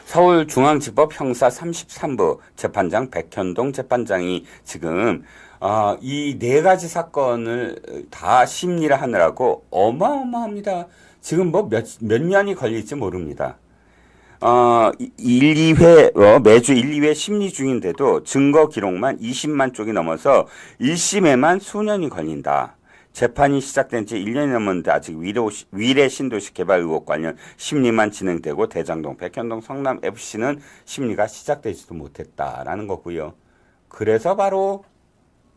[SPEAKER 1] 서울중앙지법 형사 33부 재판장 백현동 재판장이 지금 이 4가지 사건을 다 심리를 하느라고 어마어마합니다. 지금 뭐 몇 년이 걸릴지 모릅니다. 1, 2회, 매주 1, 2회 심리 중인데도 증거 기록만 20만 쪽이 넘어서 1심에만 수년이 걸린다. 재판이 시작된 지 1년이 넘었는데 아직 위례 신도시 개발 의혹 관련 심리만 진행되고 대장동, 백현동, 성남 FC는 심리가 시작되지도 못했다라는 거고요. 그래서 바로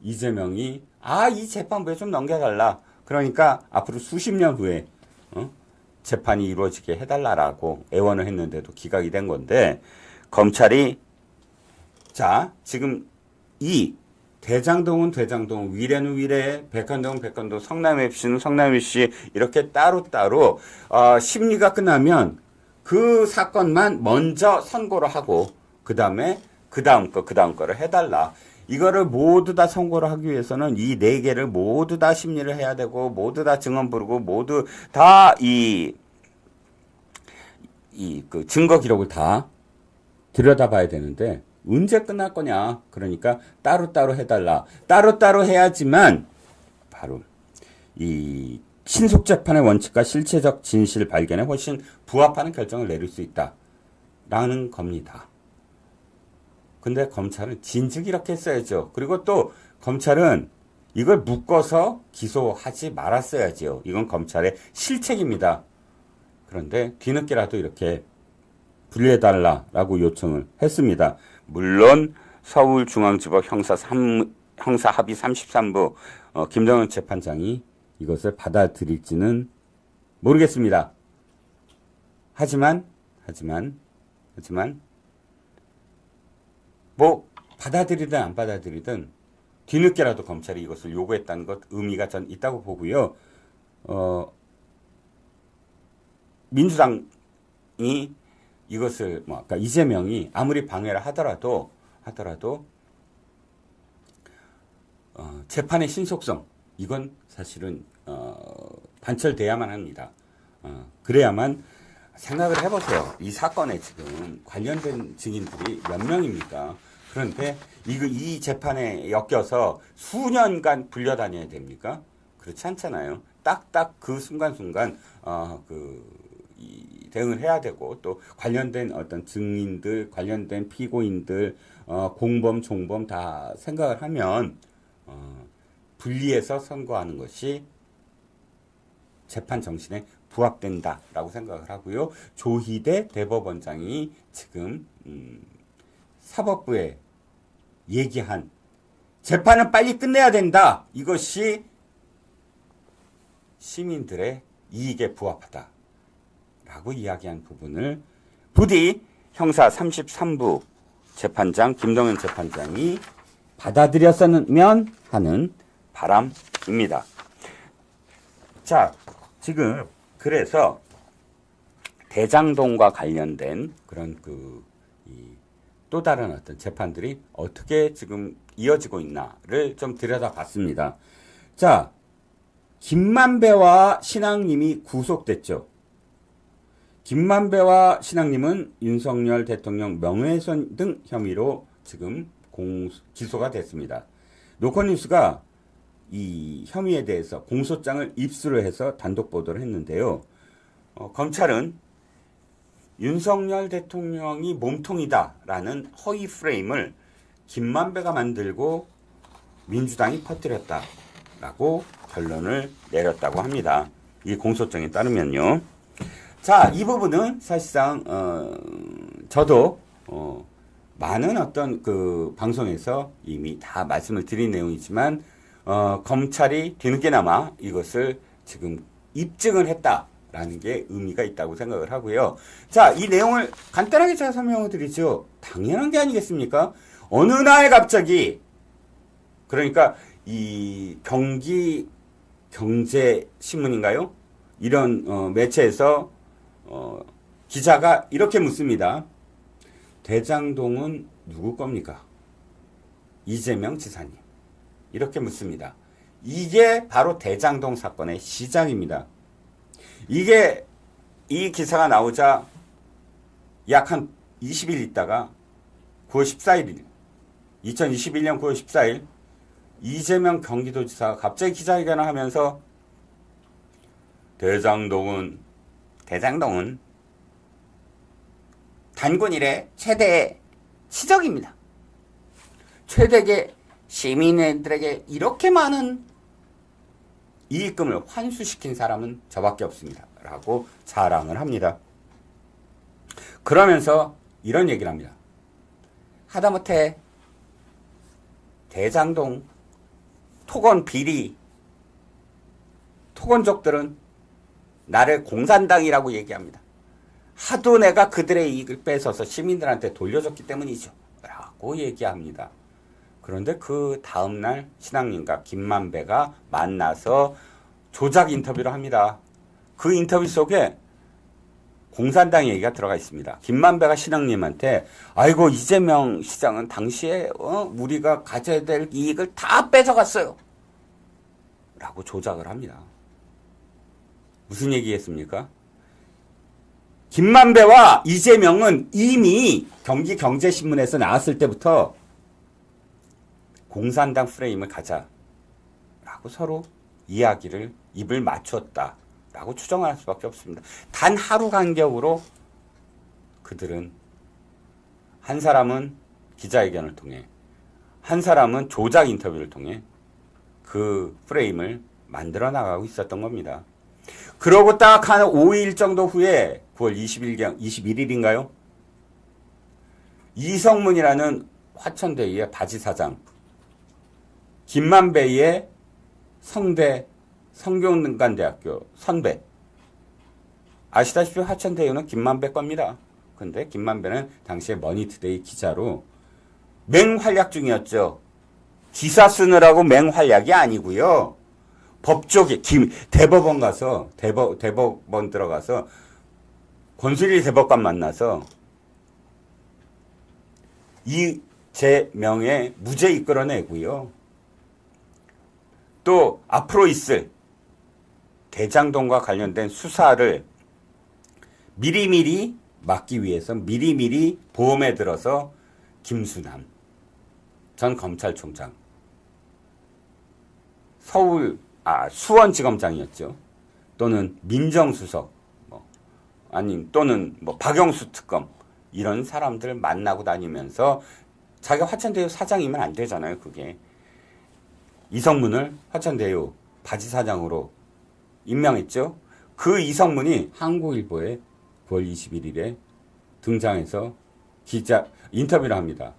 [SPEAKER 1] 이재명이 이 재판부에 좀 넘겨달라. 그러니까 앞으로 수십 년 후에 재판이 이루어지게 해달라라고 애원을 했는데도 기각이 된 건데 검찰이 지금 이 대장동은 대장동, 위례는 위례, 백현동, 성남 FC는 성남 FC 이렇게 따로따로 심리가 끝나면 그 사건만 먼저 선고를 하고 그 다음에 그 다음 거를 해달라. 이거를 모두 다 선고를 하기 위해서는 이 4개를 모두 다 심리를 해야 되고 모두 다 증언 부르고 모두 다 그 증거 기록을 다 들여다봐야 되는데 언제 끝날 거냐. 그러니까 따로따로 해달라. 따로따로 해야지만 바로 이 신속재판의 원칙과 실체적 진실 발견에 훨씬 부합하는 결정을 내릴 수 있다라는 겁니다. 근데 검찰은 진즉 이렇게 했어야죠. 그리고 또 검찰은 이걸 묶어서 기소하지 말았어야죠. 이건 검찰의 실책입니다. 그런데 뒤늦게라도 이렇게 분리해달라라고 요청을 했습니다. 물론 서울중앙지법 형사 합의 33부 김정은 재판장이 이것을 받아들일지는 모르겠습니다. 하지만 뭐 받아들이든 안 받아들이든 뒤늦게라도 검찰이 이것을 요구했다는 것 의미가 전 있다고 보고요. 민주당이 이것을 그러니까 이재명이 아무리 방해를 하더라도 재판의 신속성 이건 사실은 관철돼야만 합니다. 그래야만 생각을 해보세요. 이 사건에 지금 관련된 증인들이 몇 명입니까? 그런데 이 재판에 엮여서 수년간 불려다녀야 됩니까? 그렇지 않잖아요. 딱딱 그 순간순간 대응을 해야 되고 또 관련된 어떤 증인들, 관련된 피고인들, 공범, 종범 다 생각을 하면 분리해서 선고하는 것이 재판 정신에 부합된다라고 생각을 하고요. 조희대 대법원장이 지금 사법부에 얘기한 재판은 빨리 끝내야 된다. 이것이 시민들의 이익에 부합하다라고 이야기한 부분을 부디 형사 33부 재판장 김동현 재판장이 받아들였으면 하는 바람입니다. 자, 지금 그래서 대장동과 관련된 그런 또 다른 어떤 재판들이 어떻게 지금 이어지고 있나를 좀 들여다봤습니다. 자, 김만배와 신앙님이 구속됐죠. 김만배와 신앙님은 윤석열 대통령 명예훼손 등 혐의로 지금 기소가 됐습니다. 노컷뉴스가 이 혐의에 대해서 공소장을 입수를 해서 단독 보도를 했는데요. 검찰은 윤석열 대통령이 몸통이다라는 허위 프레임을 김만배가 만들고 민주당이 퍼뜨렸다라고 결론을 내렸다고 합니다. 이 공소장에 따르면요. 자, 이 부분은 사실상 저도 많은 어떤 그 방송에서 이미 다 말씀을 드린 내용이지만 검찰이 뒤늦게나마 이것을 지금 입증을 했다라는 게 의미가 있다고 생각을 하고요. 자, 이 내용을 간단하게 제가 설명을 드리죠. 당연한 게 아니겠습니까? 어느 날 갑자기 그러니까 이 경기 경제신문인가요? 이런 매체에서 기자가 이렇게 묻습니다. 대장동은 누구 겁니까? 이재명 지사님. 이렇게 묻습니다. 이게 바로 대장동 사건의 시작입니다. 이 기사가 나오자 약 한 20일 있다가 9월 14일, 2021년 9월 14일 이재명 경기도지사가 갑자기 기자회견을 하면서 대장동은 단군 이래 최대의 시적입니다. 최대의 시민들에게 이렇게 많은 이익금을 환수시킨 사람은 저밖에 없습니다. 라고 자랑을 합니다. 그러면서 이런 얘기를 합니다. 하다못해 대장동 토건 비리 토건족들은 나를 공산당이라고 얘기합니다. 하도 내가 그들의 이익을 뺏어서 시민들한테 돌려줬기 때문이죠. 라고 얘기합니다. 그런데 그 다음날 신앙님과 김만배가 만나서 조작 인터뷰를 합니다. 그 인터뷰 속에 공산당 얘기가 들어가 있습니다. 김만배가 신앙님한테 아이고 이재명 시장은 당시에 우리가 가져야 될 이익을 다 뺏어갔어요. 라고 조작을 합니다. 무슨 얘기했습니까? 김만배와 이재명은 이미 경기경제신문에서 나왔을 때부터 공산당 프레임을 가자라고 서로 이야기를 입을 맞췄다라고 추정할 수밖에 없습니다. 단 하루 간격으로 그들은 한 사람은 기자회견을 통해 한 사람은 조작 인터뷰를 통해 그 프레임을 만들어 나가고 있었던 겁니다. 그러고 딱 한 5일 정도 후에 9월 21일인가요? 이성문이라는 화천대유의 바지사장 김만배의 성대 성균관대학교 선배 아시다시피 화천대유는 김만배 겁니다. 근데 김만배는 당시에 머니투데이 기자로 맹활약 중이었죠. 기사 쓰느라고 맹활약이 아니고요. 법조계 대법원 가서 대법원 들어가서 권순일 대법관 만나서 이재명의 무죄 이끌어내고요. 또 앞으로 있을 대장동과 관련된 수사를 미리미리 막기 위해서 미리미리 보험에 들어서 김수남 전 검찰총장, 수원지검장이었죠. 또는 민정수석, 또는 박영수 특검, 이런 사람들 만나고 다니면서 자기가 화천대유 사장이면 안 되잖아요, 그게. 이성문을 화천대유 바지사장으로 임명했죠. 그 이성문이 한국일보에 9월 21일에 등장해서 인터뷰를 합니다.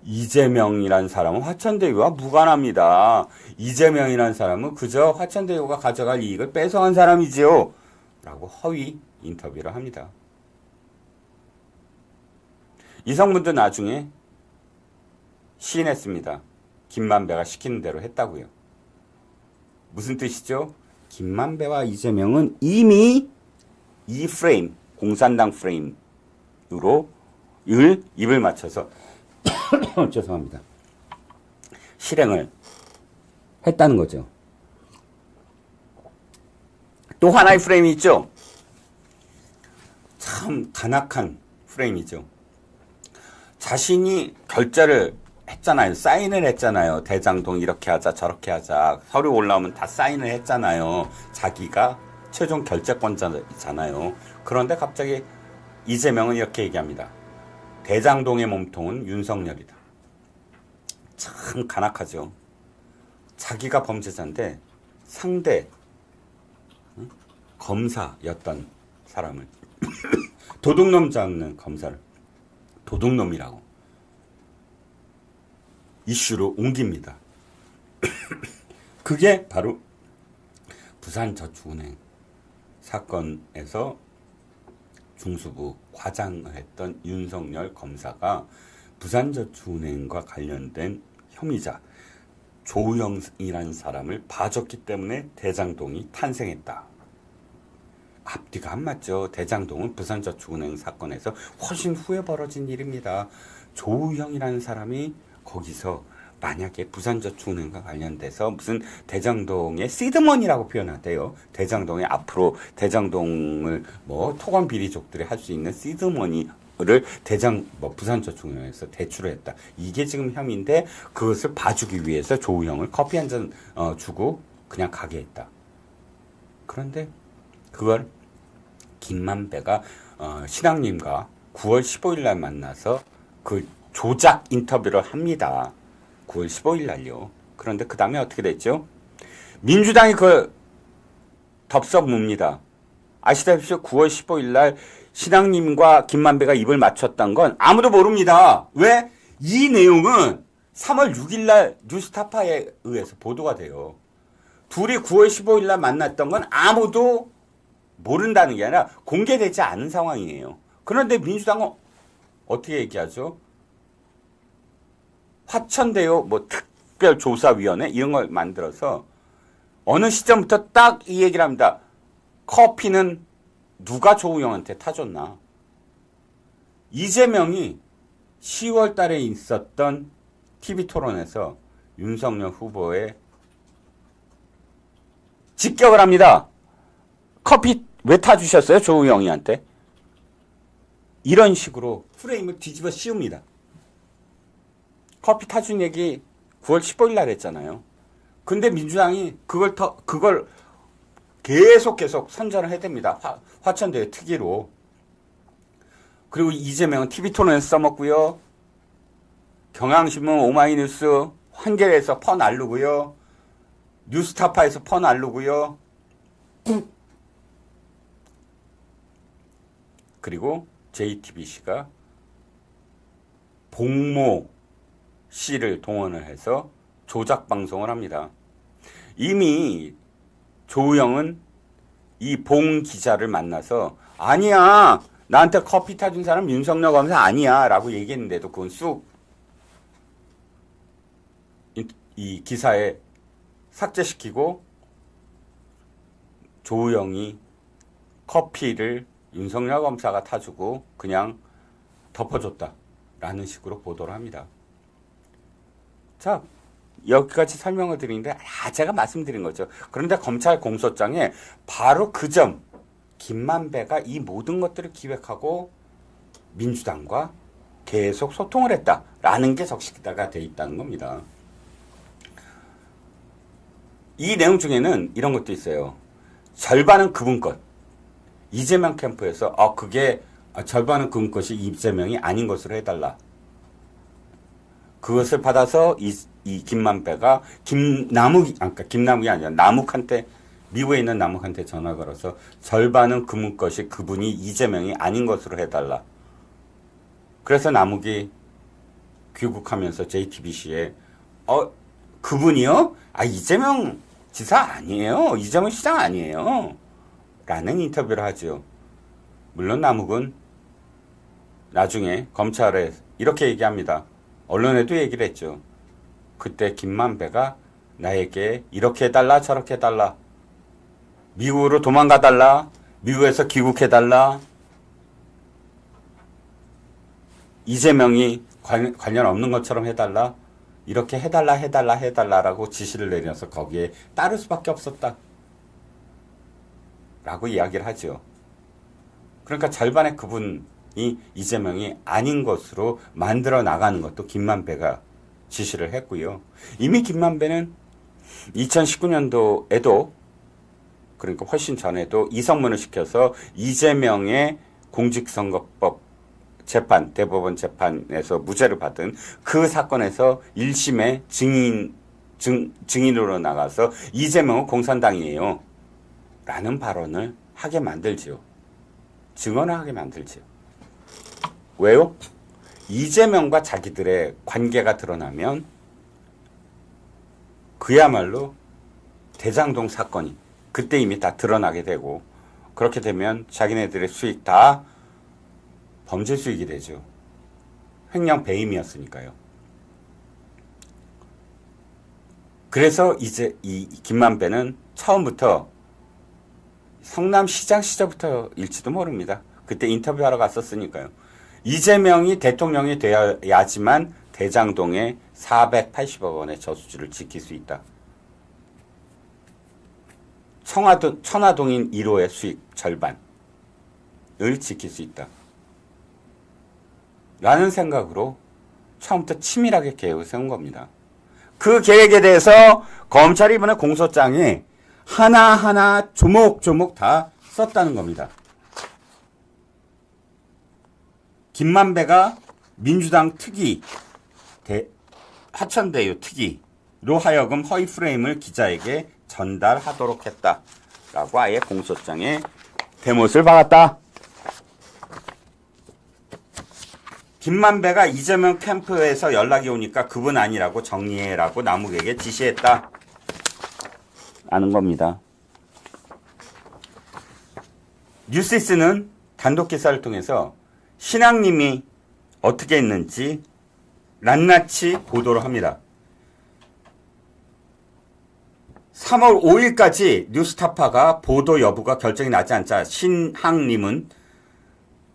[SPEAKER 1] 이재명이란 사람은 화천대유와 무관합니다. 이재명이란 사람은 그저 화천대유가 가져갈 이익을 뺏어간 사람이지요. 라고 허위 인터뷰를 합니다. 이성문도 나중에 시인했습니다. 김만배가 시키는 대로 했다고요. 무슨 뜻이죠? 김만배와 이재명은 이미 이 프레임, 공산당 프레임으로 입을 맞춰서 죄송합니다. 실행을 했다는 거죠. 또 하나의 프레임이 있죠. 참 간악한 프레임이죠. 자신이 결제를 했잖아요. 사인을 했잖아요. 대장동 이렇게 하자 저렇게 하자. 서류 올라오면 다 사인을 했잖아요. 자기가 최종 결재권자잖아요. 그런데 갑자기 이재명은 이렇게 얘기합니다. 대장동의 몸통은 윤석열이다. 참 간악하죠. 자기가 범죄자인데 상대 검사였던 사람을 도둑놈 잡는 검사를 도둑놈이라고 이슈로 옮깁니다. 그게 바로 부산저축은행 사건에서 중수부 과장을 했던 윤석열 검사가 부산저축은행과 관련된 혐의자 조우영이라는 사람을 봐줬기 때문에 대장동이 탄생했다. 앞뒤가 안 맞죠. 대장동은 부산저축은행 사건에서 훨씬 후에 벌어진 일입니다. 조우영이라는 사람이 거기서 만약에 부산저축은행과 관련돼서 무슨 대장동의 시드머니라고 표현하대요. 대장동의 앞으로 대장동을 토건 비리족들이 할 수 있는 시드머니를 부산저축은행에서 대출을 했다. 이게 지금 혐의인데 그것을 봐주기 위해서 조우영을 커피 한 잔 주고 그냥 가게 했다. 그런데 그걸 김만배가 신앙님과 9월 15일 날 만나서 그 조작 인터뷰를 합니다. 9월 15일 날요. 그런데 그 다음에 어떻게 됐죠? 민주당이 그걸 덥석 묻니다. 아시다시피 9월 15일 날 신앙님과 김만배가 입을 맞췄던 건 아무도 모릅니다. 왜? 이 내용은 3월 6일 날 뉴스타파에 의해서 보도가 돼요. 둘이 9월 15일 날 만났던 건 아무도 모른다는 게 아니라 공개되지 않은 상황이에요. 그런데 민주당은 어떻게 얘기하죠? 화천대유 특별조사위원회 이런 걸 만들어서 어느 시점부터 딱 이 얘기를 합니다. 커피는 누가 조우영한테 타줬나? 이재명이 10월 달에 있었던 TV토론에서 윤석열 후보에 직격을 합니다. 커피 왜 타주셨어요? 조우영이한테? 이런 식으로 프레임을 뒤집어 씌웁니다. 커피 타준 얘기 9월 15일 날 했잖아요. 근데 민주당이 그걸 계속 선전을 해댑니다. 화천대유 특위로. 그리고 이재명은 TV토론에서 써먹고요. 경향신문, 오마이뉴스, 한겨레에서 퍼날르고요. 뉴스타파에서 퍼날르고요. 그리고 JTBC가 봉모 씨를 동원을 해서 조작 방송을 합니다. 이미 조우영은 이 봉 기자를 만나서 아니야, 나한테 커피 타준 사람 윤석열 검사 아니야 라고 얘기했는데도 그건 쑥 이 기사에 삭제시키고 조우영이 커피를 윤석열 검사가 타주고 그냥 덮어줬다라는 식으로 보도를 합니다. 자, 여기까지 설명을 드리는데 제가 말씀드린 거죠. 그런데 검찰 공소장에 바로 그 점, 김만배가 이 모든 것들을 기획하고 민주당과 계속 소통을 했다라는 게 적시가 돼 있다는 겁니다. 이 내용 중에는 이런 것도 있어요. 절반은 그분 것. 이재명 캠프에서 그게 절반은 그분 것이 이재명이 아닌 것으로 해달라. 그것을 받아서 이 김만배가 김남욱이 아니라 남욱한테, 미국에 있는 남욱한테 전화 걸어서 절반은 그분 것이 그분이 이재명이 아닌 것으로 해달라. 그래서 남욱이 귀국하면서 JTBC에 그분이요? 이재명 지사 아니에요. 이재명 시장 아니에요. 라는 인터뷰를 하죠. 물론 남욱은 나중에 검찰에 이렇게 얘기합니다. 언론에도 얘기를 했죠. 그때 김만배가 나에게 이렇게 해달라 저렇게 해달라. 미국으로 도망가달라. 미국에서 귀국해달라. 이재명이 관련 없는 것처럼 해달라. 이렇게 해달라라고 지시를 내려서 거기에 따를 수밖에 없었다. 라고 이야기를 하죠. 그러니까 절반의 그분이 이재명이 아닌 것으로 만들어 나가는 것도 김만배가 지시를 했고요. 이미 김만배는 2019년도에도 그러니까 훨씬 전에도 이성문을 시켜서 이재명의 공직선거법 재판, 대법원 재판에서 무죄를 받은 그 사건에서 1심에 증인으로 나가서 이재명은 공산당이에요. 라는 발언을 하게 만들지요. 증언을 하게 만들지요. 왜요? 이재명과 자기들의 관계가 드러나면 그야말로 대장동 사건이 그때 이미 다 드러나게 되고 그렇게 되면 자기네들의 수익 다 범죄 수익이 되죠. 횡령 배임이었으니까요. 그래서 이제 이 김만배는 처음부터 성남시장 시절부터일지도 모릅니다. 그때 인터뷰하러 갔었으니까요. 이재명이 대통령이 되어야지만 대장동의 480억 원의 저수지를 지킬 수 있다. 천화동인 1호의 수익 절반을 지킬 수 있다. 라는 생각으로 처음부터 치밀하게 계획을 세운 겁니다. 그 계획에 대해서 검찰이 이번에 공소장에 하나하나 조목조목 다 썼다는 겁니다. 김만배가 민주당 특위, 하천대유 특위로 하여금 허위 프레임을 기자에게 전달하도록 했다라고 아예 공소장에 대못을 박았다. 김만배가 이재명 캠프에서 연락이 오니까 그분 아니라고 정리해라고 남욱에게 지시했다. 아는 겁니다. 뉴시스는 단독 기사를 통해서 신앙님이 어떻게 했는지 낱낱이 보도를 합니다. 3월 5일까지 뉴스타파가 보도 여부가 결정이 나지 않자 신학님은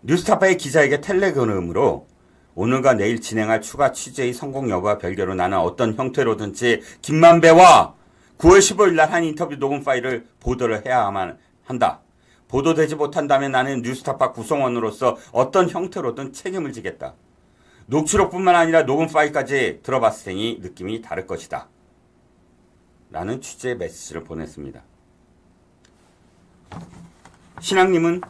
[SPEAKER 1] 뉴스타파의 기자에게 텔레그램으로 오늘과 내일 진행할 추가 취재의 성공 여부와 별개로 나는 어떤 형태로든지 김만배와 9월 15일 날 한 인터뷰 녹음 파일을 보도를 해야만 한다. 보도되지 못한다면 나는 뉴스타파 구성원으로서 어떤 형태로든 책임을 지겠다. 녹취록뿐만 아니라 녹음 파일까지 들어봤을 테니 느낌이 다를 것이다. 라는 취재의 메시지를 보냈습니다. 신학님은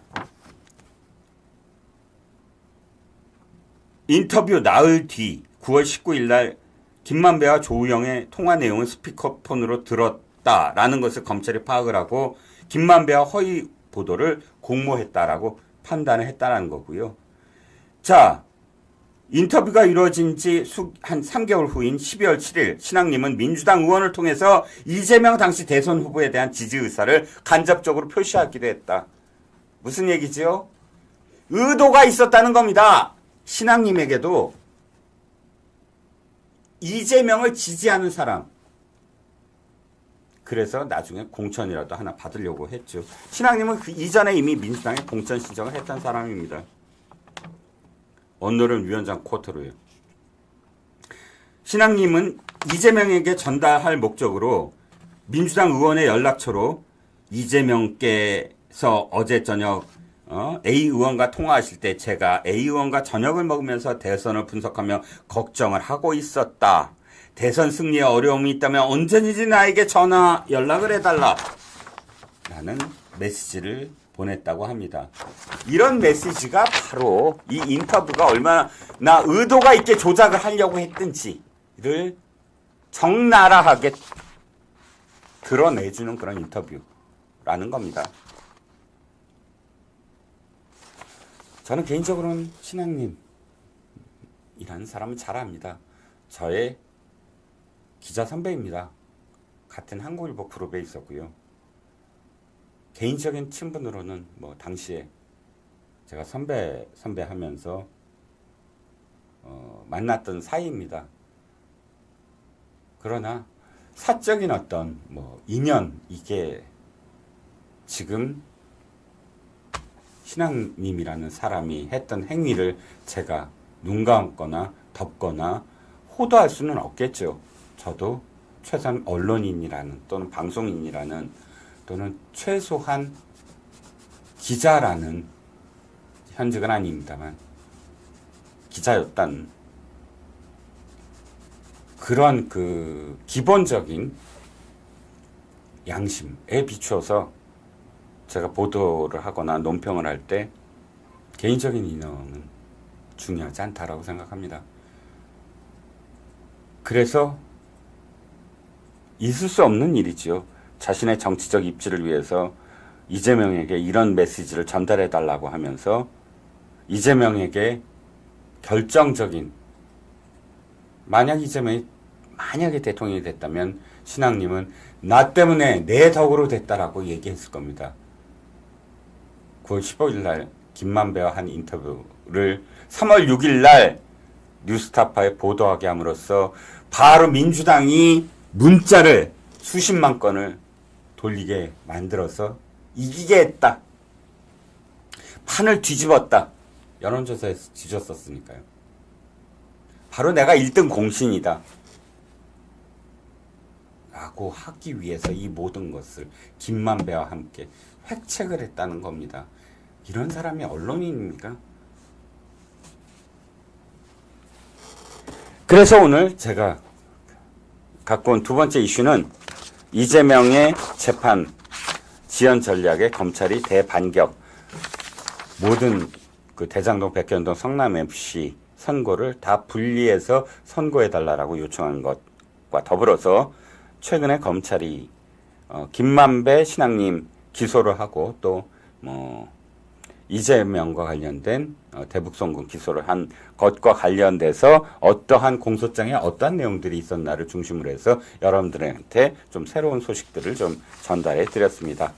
[SPEAKER 1] 인터뷰 나흘 뒤 9월 19일 날 김만배와 조우영의 통화 내용을 스피커폰으로 들었다라는 것을 검찰이 파악을 하고 김만배와 허위 보도를 공모했다라고 판단을 했다는 거고요. 자, 인터뷰가 이루어진 지 한 3개월 후인 12월 7일 신학님은 민주당 의원을 통해서 이재명 당시 대선 후보에 대한 지지 의사를 간접적으로 표시하기도 했다. 무슨 얘기지요? 의도가 있었다는 겁니다. 신학님에게도 이재명을 지지하는 사람. 그래서 나중에 공천이라도 하나 받으려고 했죠. 신학님은 그 이전에 이미 민주당에 공천 신청을 했던 사람입니다. 원노련 위원장 쿼터로요. 신학님은 이재명에게 전달할 목적으로 민주당 의원의 연락처로 이재명께서 어제 저녁 A 의원과 통화하실 때 제가 A 의원과 저녁을 먹으면서 대선을 분석하며 걱정을 하고 있었다. 대선 승리에 어려움이 있다면 언제든지 나에게 전화 연락을 해달라. 라는 메시지를 보냈다고 합니다. 이런 메시지가 바로 이 인터뷰가 얼마나 의도가 있게 조작을 하려고 했든지를 적나라하게 드러내주는 그런 인터뷰라는 겁니다. 저는 개인적으로는 신앙님이라는 사람을 잘 압니다. 저의 기자 선배입니다. 같은 한국일보 그룹에 있었고요. 개인적인 친분으로는 뭐 당시에 제가 선배 하면서 만났던 사이입니다. 그러나 사적인 어떤 뭐 인연 이게 지금 신앙님이라는 사람이 했던 행위를 제가 눈 감거나 덮거나 호도할 수는 없겠죠. 저도 최소한 언론인이라는 또는 방송인이라는 또는 최소한 기자라는 현직은 아닙니다만 기자였다는 그런 그 기본적인 양심에 비추어서 제가 보도를 하거나 논평을 할 때 개인적인 인연은 중요하지 않다라고 생각합니다. 그래서 있을 수 없는 일이지요. 자신의 정치적 입지를 위해서 이재명에게 이런 메시지를 전달해 달라고 하면서 이재명에게 결정적인 만약 이재명이 만약에 대통령이 됐다면 신앙님은 나 때문에 내 덕으로 됐다라고 얘기했을 겁니다. 9월 15일 날 김만배와 한 인터뷰를 3월 6일 날 뉴스타파에 보도하게 함으로써 바로 민주당이 문자를 수십만 건을 돌리게 만들어서 이기게 했다. 판을 뒤집었다. 여론조사에서 뒤졌었으니까요. 바로 내가 1등 공신이다. 라고 하기 위해서 이 모든 것을 김만배와 함께 획책을 했다는 겁니다. 이런 사람이 언론인입니까? 그래서 오늘 제가 갖고 온 두 번째 이슈는 이재명의 재판 지연 전략에 검찰이 대반격. 모든 그 대장동, 백현동, 성남FC 선고를 다 분리해서 선고해달라고 요청한 것과 더불어서 최근에 검찰이 김만배 신앙님 기소를 하고 또 이재명과 관련된 대북송금 기소를 한 것과 관련돼서 어떠한 공소장에 어떠한 내용들이 있었나를 중심으로 해서 여러분들한테 좀 새로운 소식들을 좀 전달해 드렸습니다.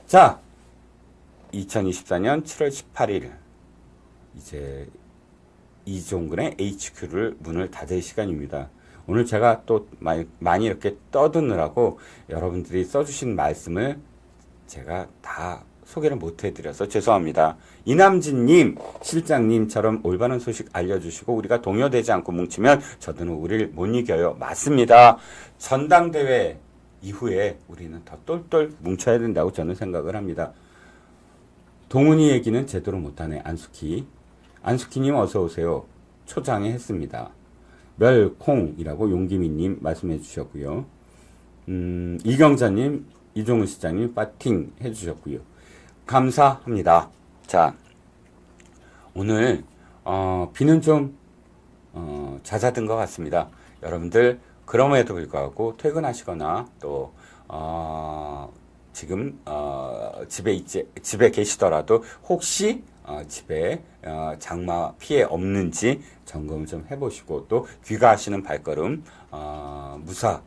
[SPEAKER 1] 자, 2024년 7월 18일 이제 이종근의 HQ를 문을 닫을 시간입니다. 오늘 제가 또 많이 이렇게 떠드느라고 여러분들이 써주신 말씀을 제가 다 소개를 못 해드려서 죄송합니다. 이남진님, 실장님처럼 올바른 소식 알려주시고 우리가 동요되지 않고 뭉치면 저들은 우리를 못 이겨요. 맞습니다. 전당대회 이후에 우리는 더 똘똘 뭉쳐야 된다고 저는 생각을 합니다. 동훈이 얘기는 제대로 못하네. 안숙희님 어서 오세요. 초장에 했습니다. 멸콩이라고 용기민님 말씀해 주셨고요. 이경자님, 이종훈 시장님 파팅 해주셨고요. 감사합니다. 자, 오늘 비는 좀 잦아든 것 같습니다. 여러분들 그럼에도 불구하고 퇴근하시거나 또 지금 집에 계시더라도 혹시 집에 장마 피해 없는지 점검을 좀 해보시고 또 귀가하시는 발걸음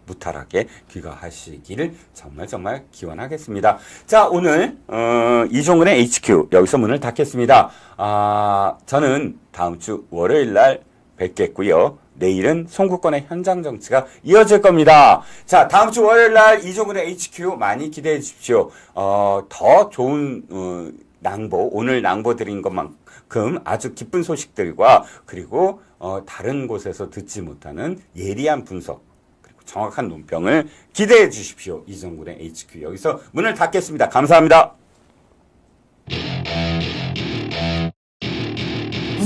[SPEAKER 1] 무탈하게 귀가하시기를 정말 기원하겠습니다. 자, 오늘 이종근의 HQ 여기서 문을 닫겠습니다. 저는 다음 주 월요일 날 뵙겠고요. 내일은 송구권의 현장 정치가 이어질 겁니다. 자, 다음 주 월요일 날 이종근의 HQ 많이 기대해 주십시오. 더 좋은 오늘 낭보드린 것만큼 아주 기쁜 소식들과 그리고 다른 곳에서 듣지 못하는 예리한 분석 정확한 논평을 기대해 주십시오. 이정군의 HQ 여기서 문을 닫겠습니다. 감사합니다.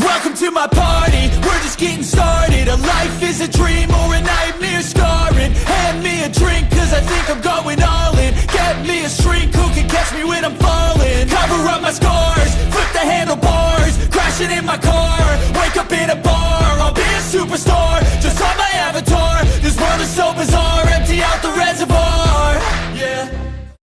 [SPEAKER 2] Welcome to my party, we're just getting started. A life is a dream or a nightmare scarring. Hand me a drink cause I think I'm going all in. Get me a shrink who can catch me when I'm falling. Cover up my scars, flip the handlebars. Crashing in my car, wake up in a bar. I'll be a superstar, just on my